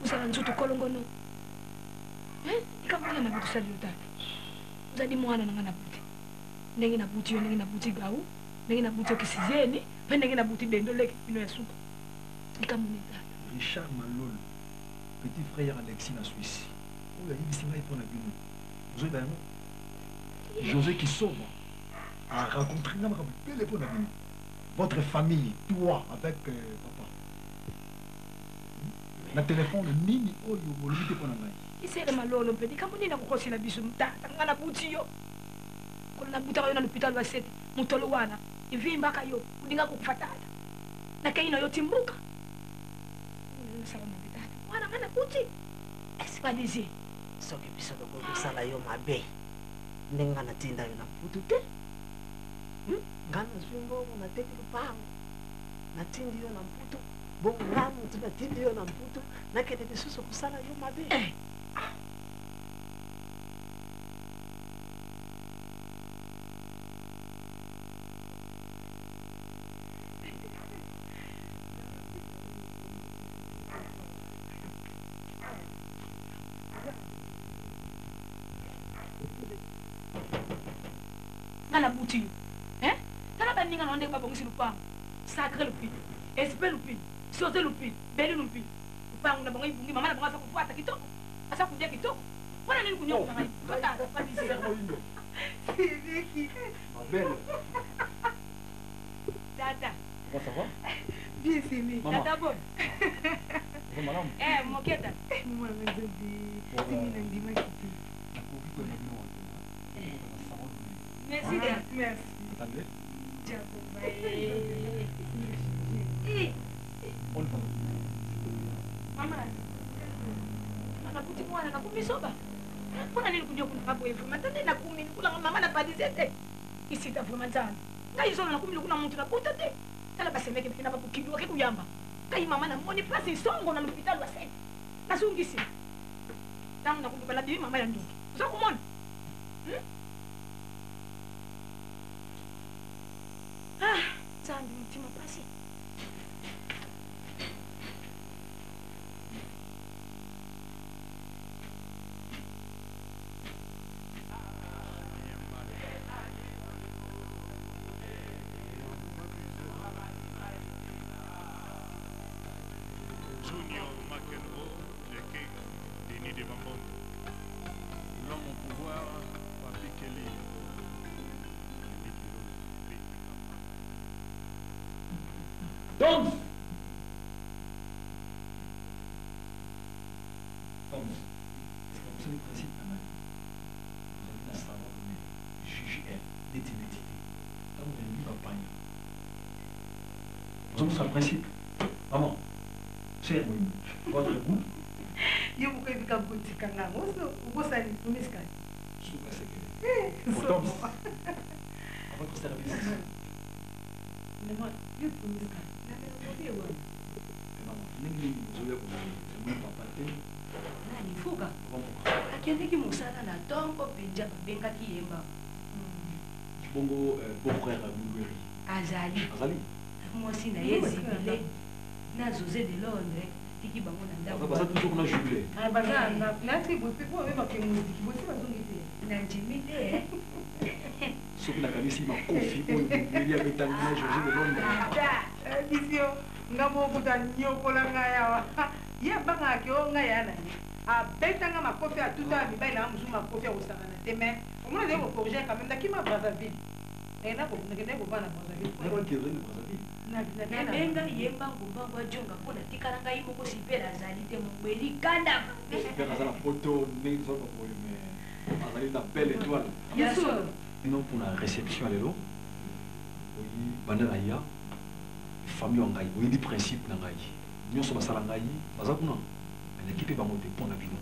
S7: ozala nzutu kolongono ikambo nini na butu osali yo tata ozali mwana nanga na buti ndenge na buti yo ndenge na buti gau ndenge na buti okisizeni mpe ndenge na buti dendo leki bino ya suka likambo nini tata
S1: Richard Malol petit frère Alexis na Suisse oyo ayebisi ngai mpo na bino ozoyeba yango José qui sauve a rencontré nga makambo ebele mpo na bino votre famille toi avec papa na telefone nini oyo olobi te mpo na ngai
S7: isele malolo mpe likambo nini akokosela biso tata nga na buti yo kolo nabutaka yo na lopitalo basete mutolo wana ivimbaka yo udinga kokufa tata nakei na yo timbuka mwana nga na buti espadisie
S6: soki biso tokoki kosala yo mabe ndenge nga natinda yo na mputu te nga nazwi mbongo nateki lupango natindi yo na mputu bongo nga motu natindi yo na mputu nakende lisusu kosala yo mabe
S7: ngana buti yo tala baninga na ndenge babongisi lupango sacre lupini espe lupini sote lupini beli lupini lupango na bango ibungi mama na bango asa kufuata kitoko asa kudia kitoko mpona nini kunyoka ngai totata
S1: Mabele.
S7: tata
S1: Ça va?
S7: bien fini tata bon
S1: Madame.
S7: moketa mwana nzobi timi na ndima kiti merci merci
S1: Attendez.
S7: Mama, anakuti mwana nakumisoba. Mbona nini kunyo kuna boye vuma tande nakumi kula mama na padizete. Isita vuma tana. Ngai zona nakumi kuna mtu na puta te. Tala basemeke bina bakukibwa ke kuyamba. Kai mama na moni pasi songo na hospital wa sete. Nasungisi. Tangu nakuti bala bibi mama ya nduki. Uza kumona? Zambi mtima pasi.
S15: de Mamoto. L'homme au pouvoir, Papi Kelly.
S1: Tom! C'est le principe, maman. Vous avez la salle, JGL, d'éternité. Quand vous avez mis campagne. Vous avez le principe. Maman, c'est votre goût.
S10: Yo buku hivi kabutika ngango so ubosa ni tumiska.
S1: Super sécurité. Pour Tom. À votre service.
S10: Maman, yo tumiska. Na mimi ndio wewe.
S1: Maman, ningi nzoya ko c'est mon papa te.
S7: Nani fuka? Akendeki musala na tongo pinja babengaki yemba.
S1: Bongo beau-frère Mungweri.
S7: Azali.
S1: Azali.
S7: Mwasi na yezibile. Na José de Londres. Tiki bango na ndako.
S1: Baza toujours qu'on a jubilé.
S10: Ah baza na tribu pipo we makemuziki bosi bazongite.
S7: Na njimile.
S1: Soki na kanisi makofi oyo Mungweri abetanga na José de Londres.
S10: Da, bisio ngamo kuta nyokola ngaya. Ya banga kyo ngaya na. Abetanga makofi atuta mibali na musu makofi osangana te mais au moins des projets quand même dakima Brazzaville. Et na ko bana Brazzaville.
S1: Nako kireni Brazzaville.
S7: Nabenga yemba ngumbango ajonga mpona tikala ngai moko sipela azali te mongweli kanda.
S1: Super azala photo ndenge zoko boye mais azali na belle étoile.
S7: Bien sûr.
S1: Non pour la réception lelo. Oui, banda na ya famille ngai, oui di principe na ngai. Nyonso basala ngai, baza kuna. Na équipe bango te pona bino.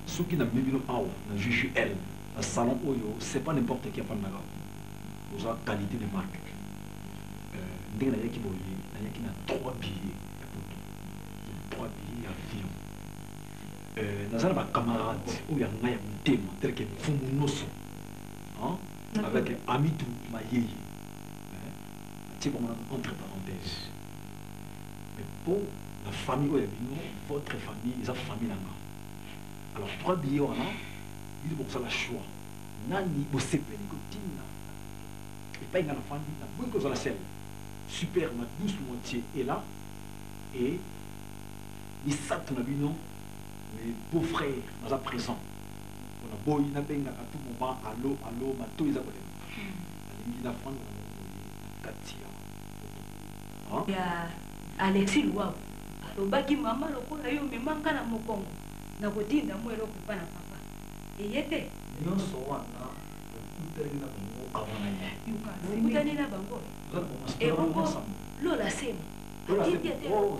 S1: Soki na bino awa na JGL, na salon oyo, c'est pas n'importe qui a pas naga. Vous avez qualité de marque. Ndenge na yaki boye, na yaki na 3 billets ya poto. 3 billets avion. Nazala ba camarade ou ya ngai ya mutema tel que Mfumu Noso. Hein? Avec Amidou Mayeye. C'est comme entre parenthèses. Mais pour la famille ou votre famille, ils ont famille là. Alors 3 billets on a, il faut que ça la choix. Nani vous séparez cotina. Et pas une famille, la bonne cause à la selle. Super, ma douce moitié est là. Et les sacs na bino, mes beaux-frères, nous à présent. On a beau y a benga à tout moment, allô, ma tout ils a volé. La France, on a Katia.
S7: Ya Alexis Louab. Alobaki mama lokola yo memanga na mokongo. Na kotinda mo eloko pa na papa. Eyete.
S1: Nyonso wana uteleki na bango avant na ye.
S7: Yuka. Mutani na bango. Et bongo lola sema.
S1: Lola sema. Oh,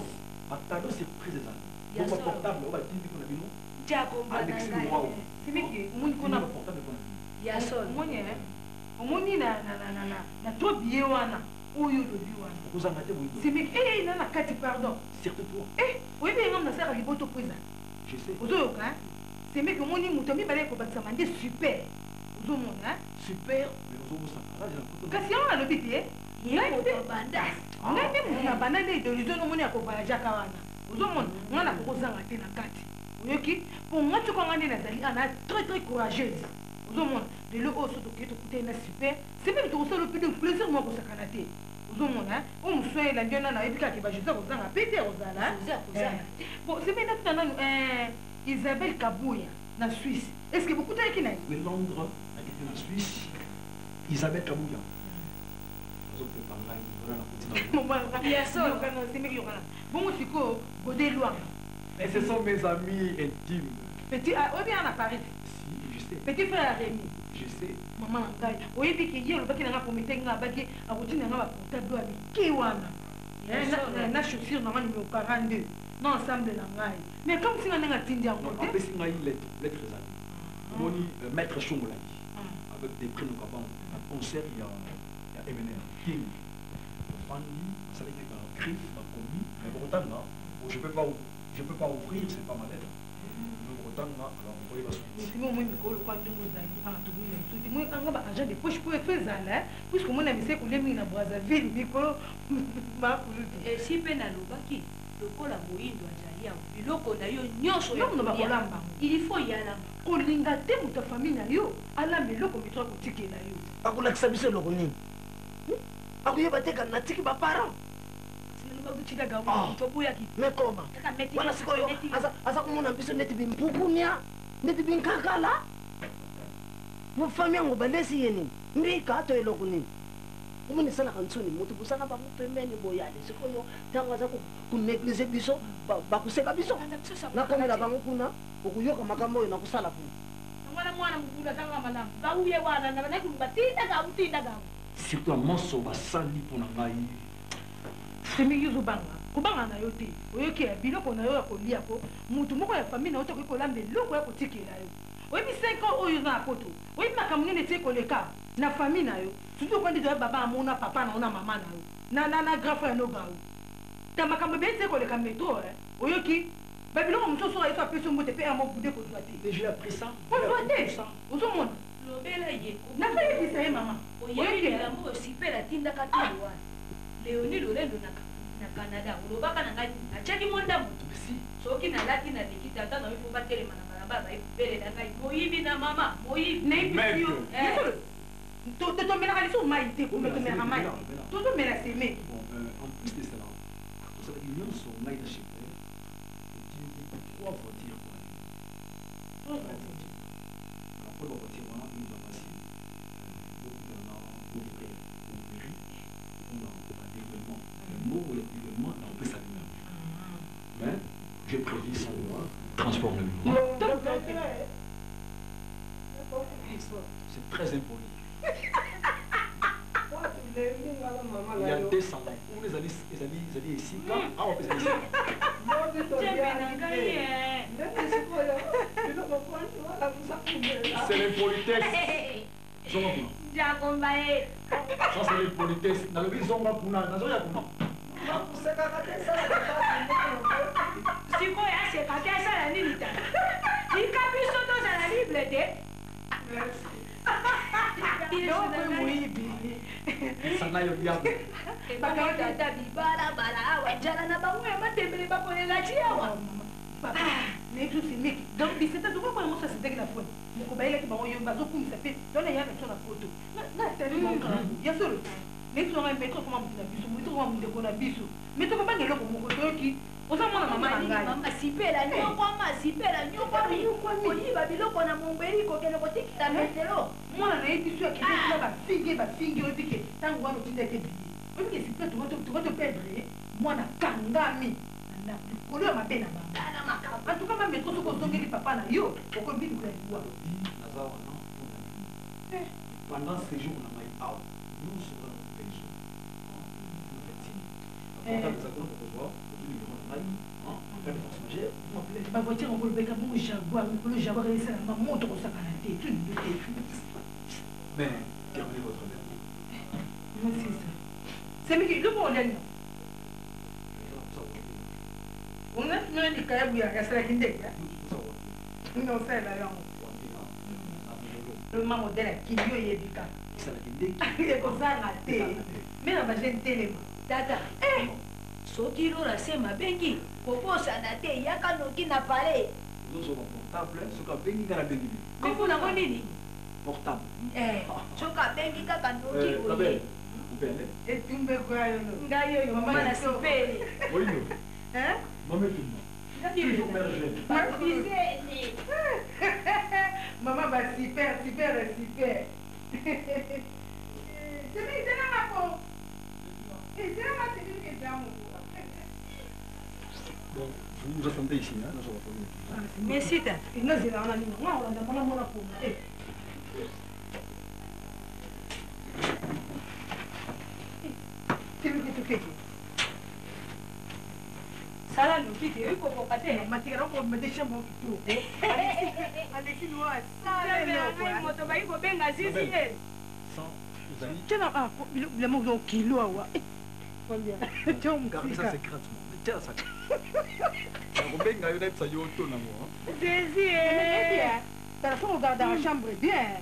S1: atalo surprise za. Bongo portable oba tindi kuna bino.
S7: Jako mbana ngai.
S10: Simiki umuni kuna
S1: portable kuna.
S7: Ya sol.
S10: Umuni na to biye wana. Oyo lobi wana.
S1: Kozanga te boyo.
S10: Simiki nana kati pardon.
S1: Surtout toi.
S10: Oui mais ngam na sera liboto prison.
S1: Je sais.
S10: Ozo ka. Simiki umuni muto mi bale ko batsa mande super. Ozo mona.
S1: Super. Mais ozo musaka.
S10: Kasi on lobi te.
S7: Yeko banda.
S10: Ngai me muna banda de horizon no moni akovoyage kawana. Ozo mona ngana ko kozanga te na kati. Oyoki pour moi tu ko ngani na zali ana très courageuse. Ozo mona de lo oso to keto kute na super. C'est même to solo plus de plaisir moi ko sakana te. Ozo mona o muswe la ndiona na ebika ke ba juza ko zanga pete ozala. Bon c'est bien tata nanu Isabelle Kabouya na Suisse. Est-ce que beaucoup t'as na
S1: oui Londres na Suisse. Isabelle Kabouya.
S10: Bon, Godé Loire.
S1: Mais ce sont mes amis intimes.
S10: Petit, où bien à Paris?
S1: Si, je sais.
S10: Petit frère Rémi.
S1: Je sais.
S10: Maman, oui, puis qu'il y a le bac qui n'a pas mis un bac à routine n'a pas portable avec Kiwana. Na chaussure maman numéro 42. Non, ensemble la ngaï. Mais comme si on a un tindi en côté.
S1: Après, c'est une lettre amis. On dit maître Chongolai. Avec des prix, nous avons un concert, il y a MNR, King. Fanny, ça veut dire un griffe, un commis, mais pourtant là, je peux pas ouvrir, c'est pas ma lettre. Mais pourtant là, alors vous voyez la suite.
S10: Si moi je me quand vous allez à tout le monde, moi quand on agent de poche pour faire ça là, puisque mon ami c'est qu'on les met dans Brazzaville, Nicolo, ma
S7: et si penalobaki, le cola moindo ajalia, biloko na yo nyonso
S10: ya kolamba.
S7: Il faut y aller.
S10: Kolinga te muta famille na yo, ala meloko mitwa kotikela yo.
S6: Akulakisa biso lokoni. Akuyeba te kana tiki ba parents. me koma wana sikoyo aza komona biso neti bimpukunia neti binkakala mofami yango balesi ye nini mbika to eloko nini omoni esalaka nsoni moto bosala bango pembeni boyale sikoyo ntango aza konéglige biso bakuseka biso nakomela bango kuna okoyoka makambo oyo nakosala kuna
S7: wana mwana mokulu azanga malamu bauye wana na banaki batindaga utindaga
S1: surtout amoso basali mpona ngai
S7: semiki ozobanga kobanga na yo te oyoki ya biloko na yo ya kolia ko mutu moko ya famille na yo tokoki kolamba eloko ya kotikela yo oyebi 5 ans oyo oza na poto oyebi makambo nini etie koleka na famille na yo surtout okondi toya baba amona papa na yo na mama na yo na grand frère no gao ta makambo ebei tie koleka metro oyoki babiloko mosusu oyo apesi mbote mpe amo bude kozwa te ozwa te ozomona
S9: lobela ye
S7: nakoyebisa ye mama
S9: oyebi yango osipela tindaka te wana leoni lolendo na canada olobaka na ngai natiaki monda moto soki nalati na leki tata na yo fo batelema na balabala baebelela ngai moyibi na mama moyibi
S7: nayebisi yo totomelaka liso mai te tomelaka mai tozomela seme
S1: en plus de cela tozalaki nyonso ngai na chepre trois voitures pour aller pour la voiture wana nous avons passé beaucoup de temps pour livrer au mairie pour un développement le mot le développement on peut s'allumer mais j'ai prévu sans devoir transformer le mot c'est très impoli il y a 200 ans où les alliés ici quand on peut ici c'est l'impolitesse. Ça c'est l'impolitesse. Dans le vie, zonga kuna, dans le kuna.
S7: sikoyo aseka te asala nini ta tika biso tozala libre te
S1: sana yo diable
S9: bakatata bibalabala awa njala na bango ya matembele bakolela ti awa
S7: netusimiki donc biseta tokokoya moso asiteki na foni moko bayelaki bango yo bazokumisa mpe tona ya biso na poto natali moka ya solo netunanga metro koma moto na biso moto koma mondeko na biso me tokobanga eloko moko toyoki ozamona mama na ngai
S9: sipela nyokwama sipela nyokwami oyiba biloko na mombeli kokende kotikila metelo
S7: mwana na ye biso yakendekila bafingi oyebike ntango wana otindaki biye oyebike sipela tokotopedre mwana kangami na likolo ya mabe na bango antuka bametro soki ozongeli papa na yo okobidukula liwa
S1: naza wana pendant ce jour na ngai awa nyonso wana kopeso ezakona kokozwa
S7: bavoiture okolobeka bongo jaguar mikolo jaguar esalanga moto kosakana te tunindo te
S1: mais terminez votre verre
S7: masisa semiki lobo oleno ungatinyoa likayabu yasalaki ndenge nosala yango loma modele akili yo eyebika ekozanga te me na bajene telema
S9: tata soki lola se mabengi kobosana te yaka noki na pale
S1: ozozwa portable soki abengi nga nabengi bino
S9: kombo nango nini
S1: portable
S9: soki abengi kaka noki oye
S7: etumbeko yayo
S9: ngai oyo mama na sipeli
S1: oino mama etumba toujours mère jeune
S9: mafiseni
S7: mama basiper semeitenangako
S1: bon vous nous attendez ici hein, nous allons
S7: merci tata inozela wana nini ngaolanda mwana poma tibikitokeke sala nokiki ekokoka te matikarakomedeshambo kitoko
S9: moto bayi kobenga zizi ye
S7: tena bilamo ozo kilo awa
S1: Gardez ça secrètement. Tiens ça. Nakobenga yo nayebisa yo to nango.
S7: Jésus telefone ogardaka chambre bien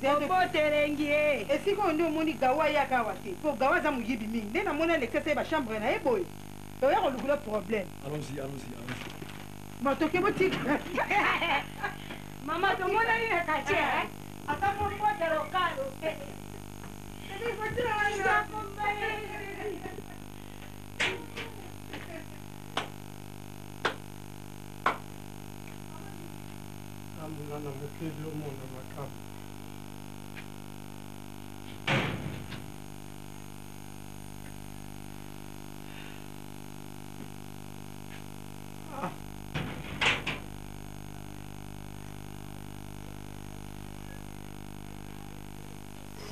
S7: obotelengi e esika oyo nde omoni gawa yaka awa te po gawa aza moyibi mingi nde namoni alexese bachambre na ye boye oya kolukula problème
S1: allons-y
S7: bon toke botika
S9: mama tomonani na katie ata mobotelo kalo
S6: Mwana mokili omona makamu.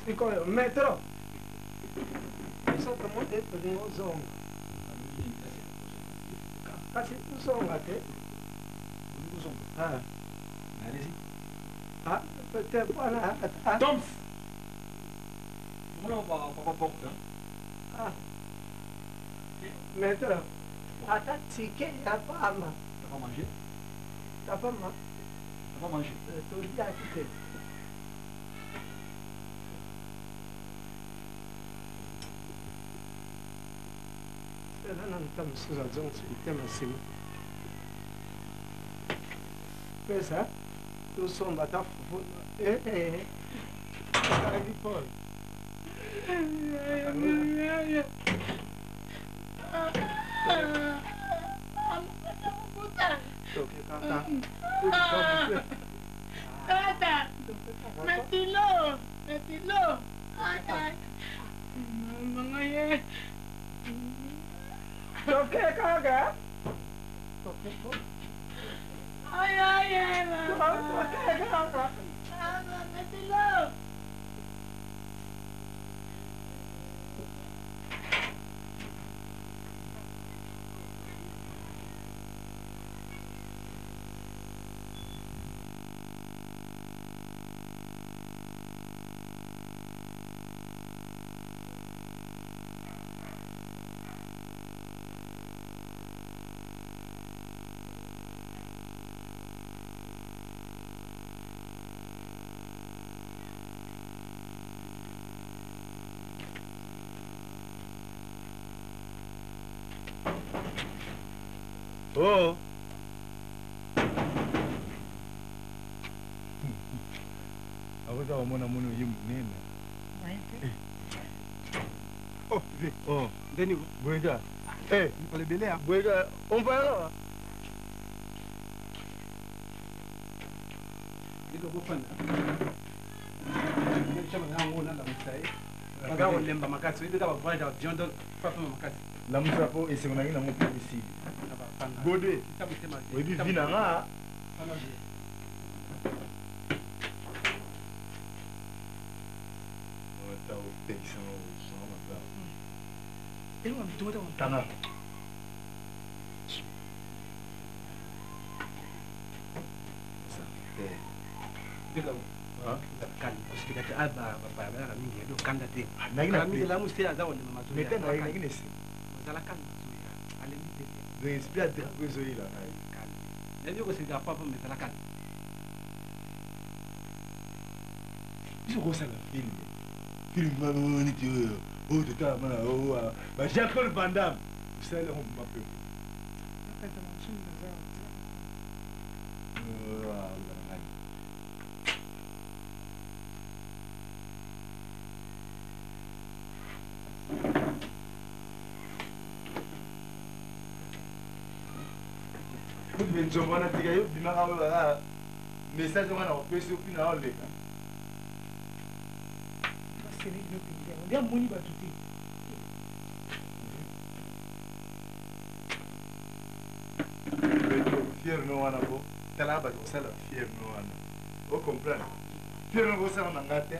S6: Sikoyo, metro. Exatamente, tolingo zonga. Kasi uzonga te. Ah.
S1: Allez-y.
S6: Ah, peut-être voilà.
S1: Toms. On va pas.
S6: Ah. Maître, attends, ticket, il n'y a pas à manger.
S1: T'as pas mangé?
S6: T'as pas mangé?
S1: T'as pas mangé?
S6: Tu dis à quitter. C'est là, on a sous la zone, c'est le thème. Fais ça. Nous sommes à ta faute. Paul.
S10: Tata, Matilo. Mga ye.
S6: Toke kaga.
S10: Ay,
S6: Toke kaga.
S10: Matilo.
S3: Oh. Akuza wamona muno yimnene. Oh, vi. Oh, ndeni bwega. Ni pale belea. Bwega, on va là.
S14: Ndiko kufana. Chama yangu na msai. Bagawo lemba makasi, ndika bavanja jondo fafa makasi.
S3: La musapo esengonaki na moto ici. Gode. Oyebi vi na nga. Tanga.
S14: Ndika kan kusikika te aba baba bana mingi ndo kanda te.
S3: Na
S14: mingi la musti aza wonde mazo.
S3: Meten na ina kinesi.
S14: Mazala kan mazo. Ale mi te.
S3: Do inspire drapeau zoila na.
S14: Kan. Ndio ko sika papa mazala kan.
S3: Biso ko sala film. Film mama ni tio. Oh tata mana oh ba Jean-Claude Van Damme. Usale on m'appelle.
S6: Napenda machini zao.
S3: Nzongo wana tika yo bimaka oyo message wana opesi opi na oleka
S6: ndia moni bato te
S3: fier no wana bo tala bato kosala fier no wana ocomprendre fier no kosala na nga te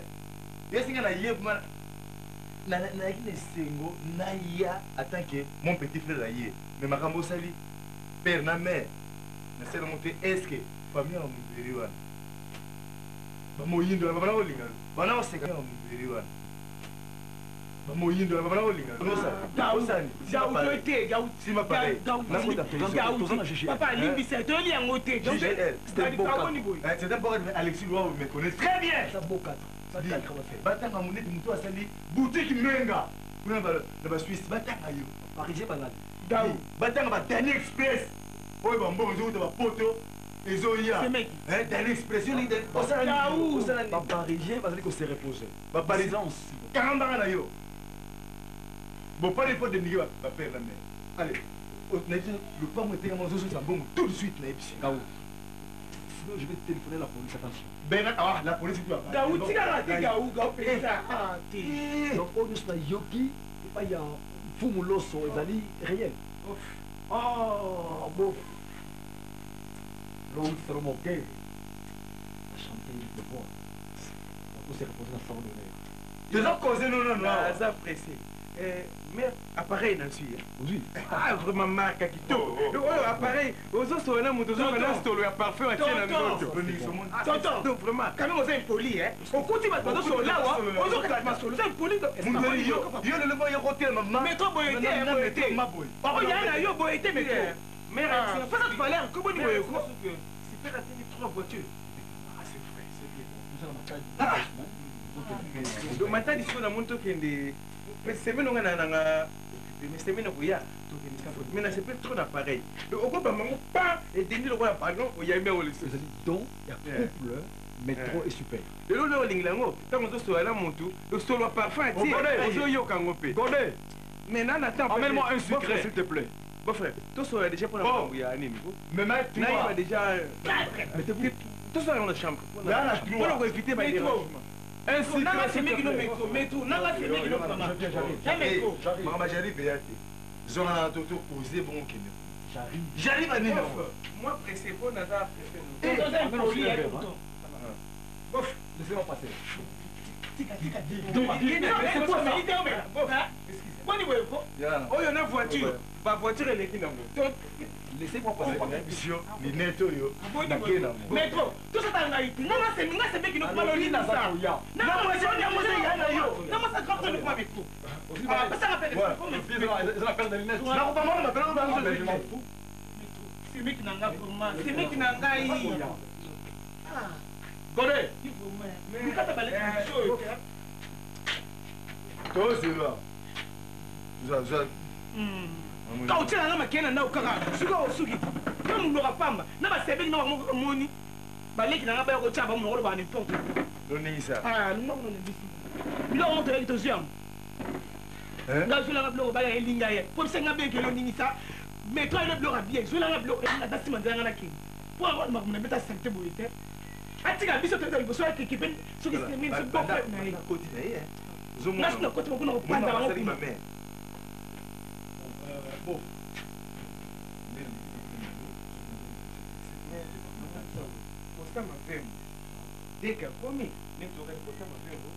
S3: yesinga na ye mana nayaki na esengo naya atanke mon petit frère aye me makambo osali père na mère nasala mote eske famille ya mundiri wana bamoyindo na babana kolinga bana koseka ya mundiri wana bamoyindo na babana kolinga sima pareil
S6: papa alimbisa toyeli yango te
S3: c'est un boka Alexis doit me connaître très bien batanga monete moto asali boutique menga kuna na basuisse batanga yo parisien bazali batanga badanier express oyo bambongo ezokuta bapoto ezoya dernier expression
S1: baparisien bazali kose repose
S3: baparisance kangambanga na yo bopali po denike bapere na mer allez nayebi lopango etekama ozososa mbongo tout de suite nayebisi
S1: sinon je vais téléphoner à la police, attention.
S3: Ben, ah, la police, tu vas pas.
S6: Gaou, tu as raté Gaou, Gaou, ça.
S1: Donc, on est sur Yoki, il y a un fumu loso, ils allaient réel. Oh, bon. L'homme se remoquait à chanter de voix. On s'est reposé dans le salon de l'air.
S3: Déjà causé, non.
S14: Ça pressé. Mais appareil n'a su.
S1: Oui.
S14: Ah, vraiment marque qui tout. Appareil, aux autres, on a mon dos, on a stolo, à parfum, à tienne, à
S6: Tonton,
S14: donc vraiment.
S6: quand même, on est impoli, hein. On continue à faire solo là, on est solo. C'est impoli.
S3: Yo, le voyez côté, maman.
S6: Mais toi, boyété, boyété. Oh, il y a un yo, boyété, mais toi.
S14: Mais
S6: c'est pas ça, tu vas l'air. Comment il voyait quoi?
S14: C'est faire atteindre 3 voitures. Ah, c'est vrai, c'est bien. Donc maintenant, il faut la montre qu'il y a mais c'est bien, on a mais c'est bien, on a mais c'est pas trop d'appareils. Donc, on peut pas et donner le roi par exemple, il y a bien aussi.
S1: Donc, il y a couple, métro et super.
S14: Et là, on est là, quand on se soit là, mon tour, le solo parfum, mais là, attends,
S1: amène-moi un sucré, s'il te plaît.
S14: Bon frère, tout ça est déjà pour la chambre, il y a un niveau.
S3: Mais maintenant,
S14: il va déjà. Tout ça est dans la chambre.
S3: Là,
S14: on va éviter ma dérangement.
S6: Un sucré, c'est mieux que nos métros. Métro, non, là, c'est mieux que nos maman.
S3: J'arrive. Maman, j'arrive. Ils ont un toto posé, bon, j'arrive à Nino.
S14: Moi, pressé, bon, Nazar,
S6: pressé.
S1: Bof, laissez-moi passer.
S14: Oh, il y en a voiture. Ma voiture, elle est qui dans le
S1: laissez-moi passer.
S3: Les netto, yo.
S6: Métro, tout ça, t'as eu. Non, c'est bien qu'il nous parle au lit dans ça. Non, moi, c'est yo. Non, moi, ça grave de quoi avec vous. Ah, ça rappelle.
S1: Ils appellent des lunettes.
S6: Non, pas moi, on appelle je m'en fous. C'est mec qui n'a pas pour moi. C'est mec qui n'a pas eu. Godé. Mais quand t'as parlé de choses.
S3: Toi, c'est là.
S6: Quand tu as un maquin, na ukaka, suka osuki. Comme on n'aura pas, n'a pas servi dans mon moni. Balé qui n'a pas eu chaba, mon rôle va n'importe.
S3: Donnez ça.
S6: Ah, non, non, non. Là, on te dit aux hommes. Là, je l'ai rappelé au bail et l'ingaya. Pour que ça n'a bien que l'on initie ça. Mais toi, il a bien. Je l'ai rappelé au Dassi Mandana King. Pour avoir ma mettre à santé boité. Atika, biso te dit, vous soyez équipé. Ce qui se met sur le bon fait. Là, je ne compte pas dans la main.
S3: Bon.
S14: Costa Mavembo. Dès qu'elle commis, les tourelles Costa Mavembo.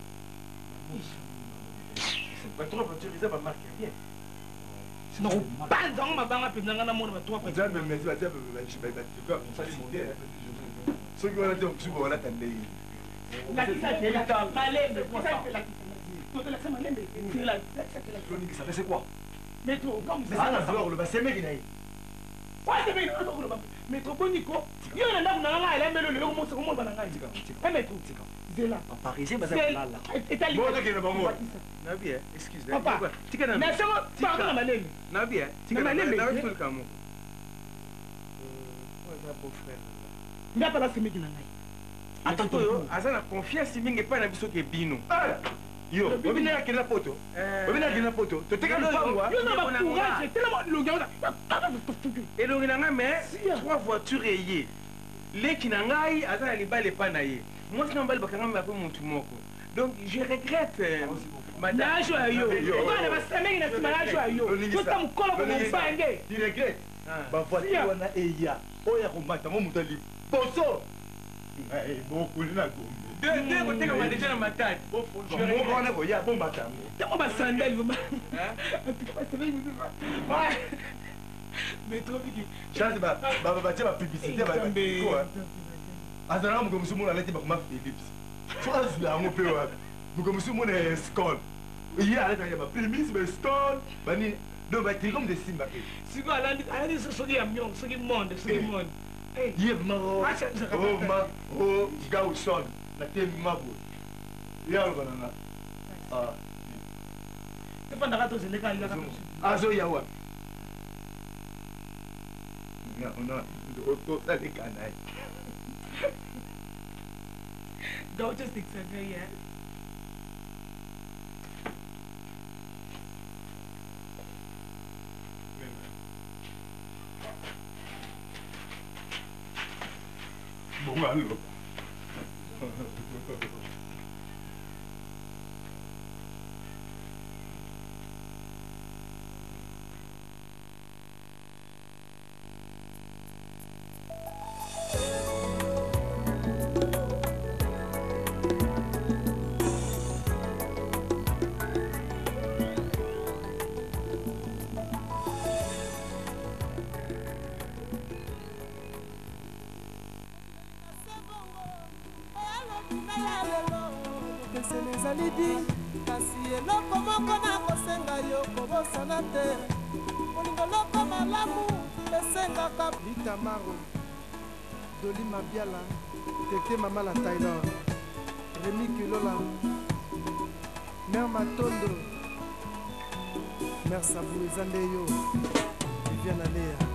S14: C'est pas trop, tu disais, ma marque rien.
S6: Sinon, pas dans ma banque, puis dans la monde, toi, pas
S3: déjà, mais tu vas dire, ça c'est ceux qui vont la dire, on va l'attendre.
S6: La qui s'appelle la malène,
S1: c'est quoi?
S6: Mais trop, comme
S3: ça. Mais c'est mec qui n'a
S6: ouais, c'est bien, mais trop bon, Nico. Il y a un homme dans la elle aime le mot, c'est comment on va l'engager. Mais tout, c'est là.
S1: En parisien, mais c'est là.
S6: Et t'as
S3: bon, ok, non, bon.
S14: Nabi, excuse-moi.
S6: Papa, mais c'est quoi? Pardon, la malène.
S14: Nabi, tu connais Nabi, tout le camon. Ouais, beau frère.
S6: Il a pas la semée qui n'a pas.
S14: Attends, Azana confiance, si mingi pas na biso ke bino.
S3: Yo, vous venez à quelle photo? Vous venez à quelle photo? Tu t'es calme pas, moi?
S6: Yo, non, ma courage, tellement le gars.
S14: Et donc, il y a mais 3 voitures rayées. Les qui n'ont pas, Azana les balles pas naïe. Moi, je n'ai pas le bac à mon tout moko. Donc, je regrette.
S6: Madame Joyo. Et toi, elle va se mettre dans ce mariage Joyo. Tout ça, mon col, mon bangé.
S3: Tu regrettes? Ma voiture, on a Eya. Oya, on m'a tellement montali. Bonso! Beaucoup de la gomme.
S14: Deux côtés qu'on a déjà dans ma tête.
S3: Je vais il y a bon matin.
S6: On va sandal, vous. Mais trop vite.
S3: Chance, ma publicité, ma Azana, comme si on allait dire, ma Philips. Chose là, mon peu. Comme si on est scone. Il y a ma prémisse, mais scone. Bani, non, mais comme des signes.
S6: Si vous allez ce qui est mieux, ce qui est monde, ce qui est monde.
S3: Yé, maro. Oh, ma, oh, Gauson. La tête mabou. Ya ngona. Ah.
S6: C'est pas ndaka tozele ka ila ka.
S3: Azo yawa. Non, auto ça les canailles.
S6: Don't just think so, yeah.
S3: Bon, alors.
S11: kasi eloko moko na kosenga yo kobosana te molingo loko malamu esengaka litamaro doli mabiala teke mama la taylor remi kilola mer matondo mer sabu eza nde yo viviana lea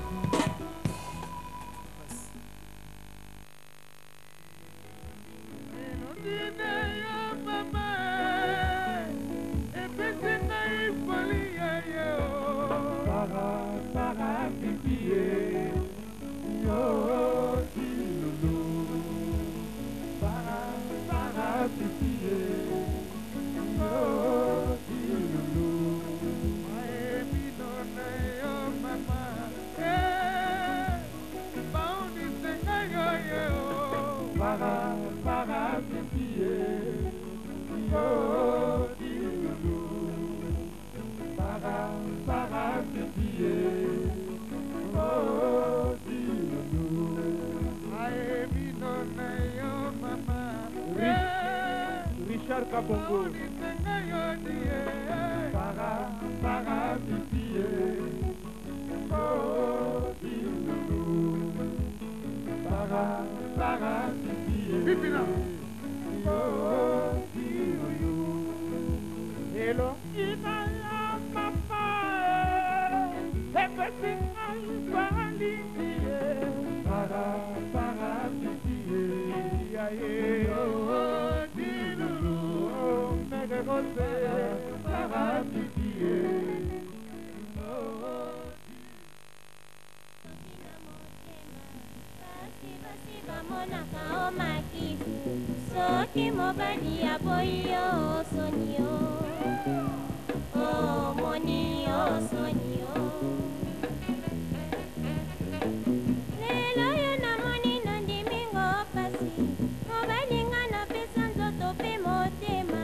S11: Richard Kabongo para pipie oh dilulu para pipie pipina oh dilulu hello inaya mama everything I want para pipie ya oh
S16: bamonaka o makifu soki mobali aboyi yo osoni yo omoni yo osoni yo lelo yo namoni nandimingo pasi mobalinga napesa nzoto mpe motema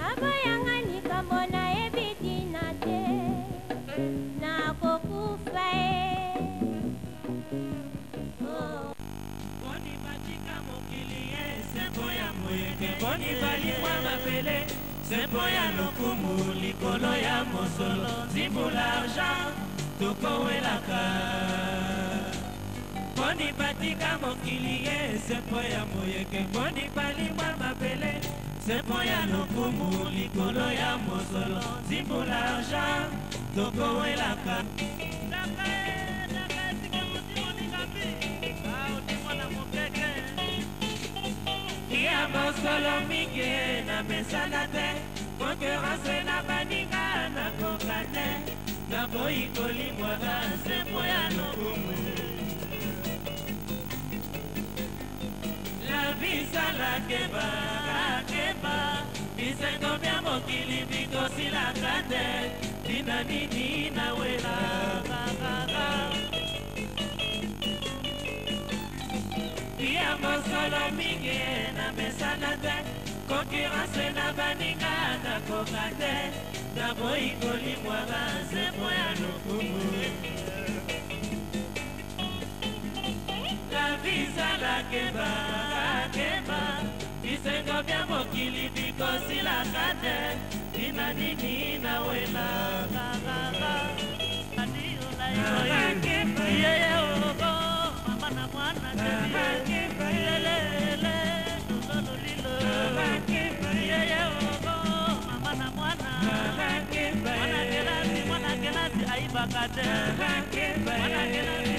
S16: aboyanga likambo nayebi tina te nakokufa
S12: boni balimwa mapele sempo ya lokumu likolo ya mosolo zimbula argent tokowelaka boni batika mokili ye sempo ya moyeke boni balimwa mapele sempo ya lokumu likolo ya mosolo zimbula argent tokowelaka ya mosolo mingi na mesana te konkurence na baninga nakoka te naboyi kolimwaka sempo ya lokumu la visala keba keba bisengo bya mokili bikosilaka te tina nini nawela ya mosolo mingi na mesana te konkurence na baninga nakoka te naboyi kolimwaka sempo ya lokumu la visala keba keba bisengo bya mokili bikosilaka te tina nini nawela Mwana kelasi mwana kelasi aibaka te mwana kelasi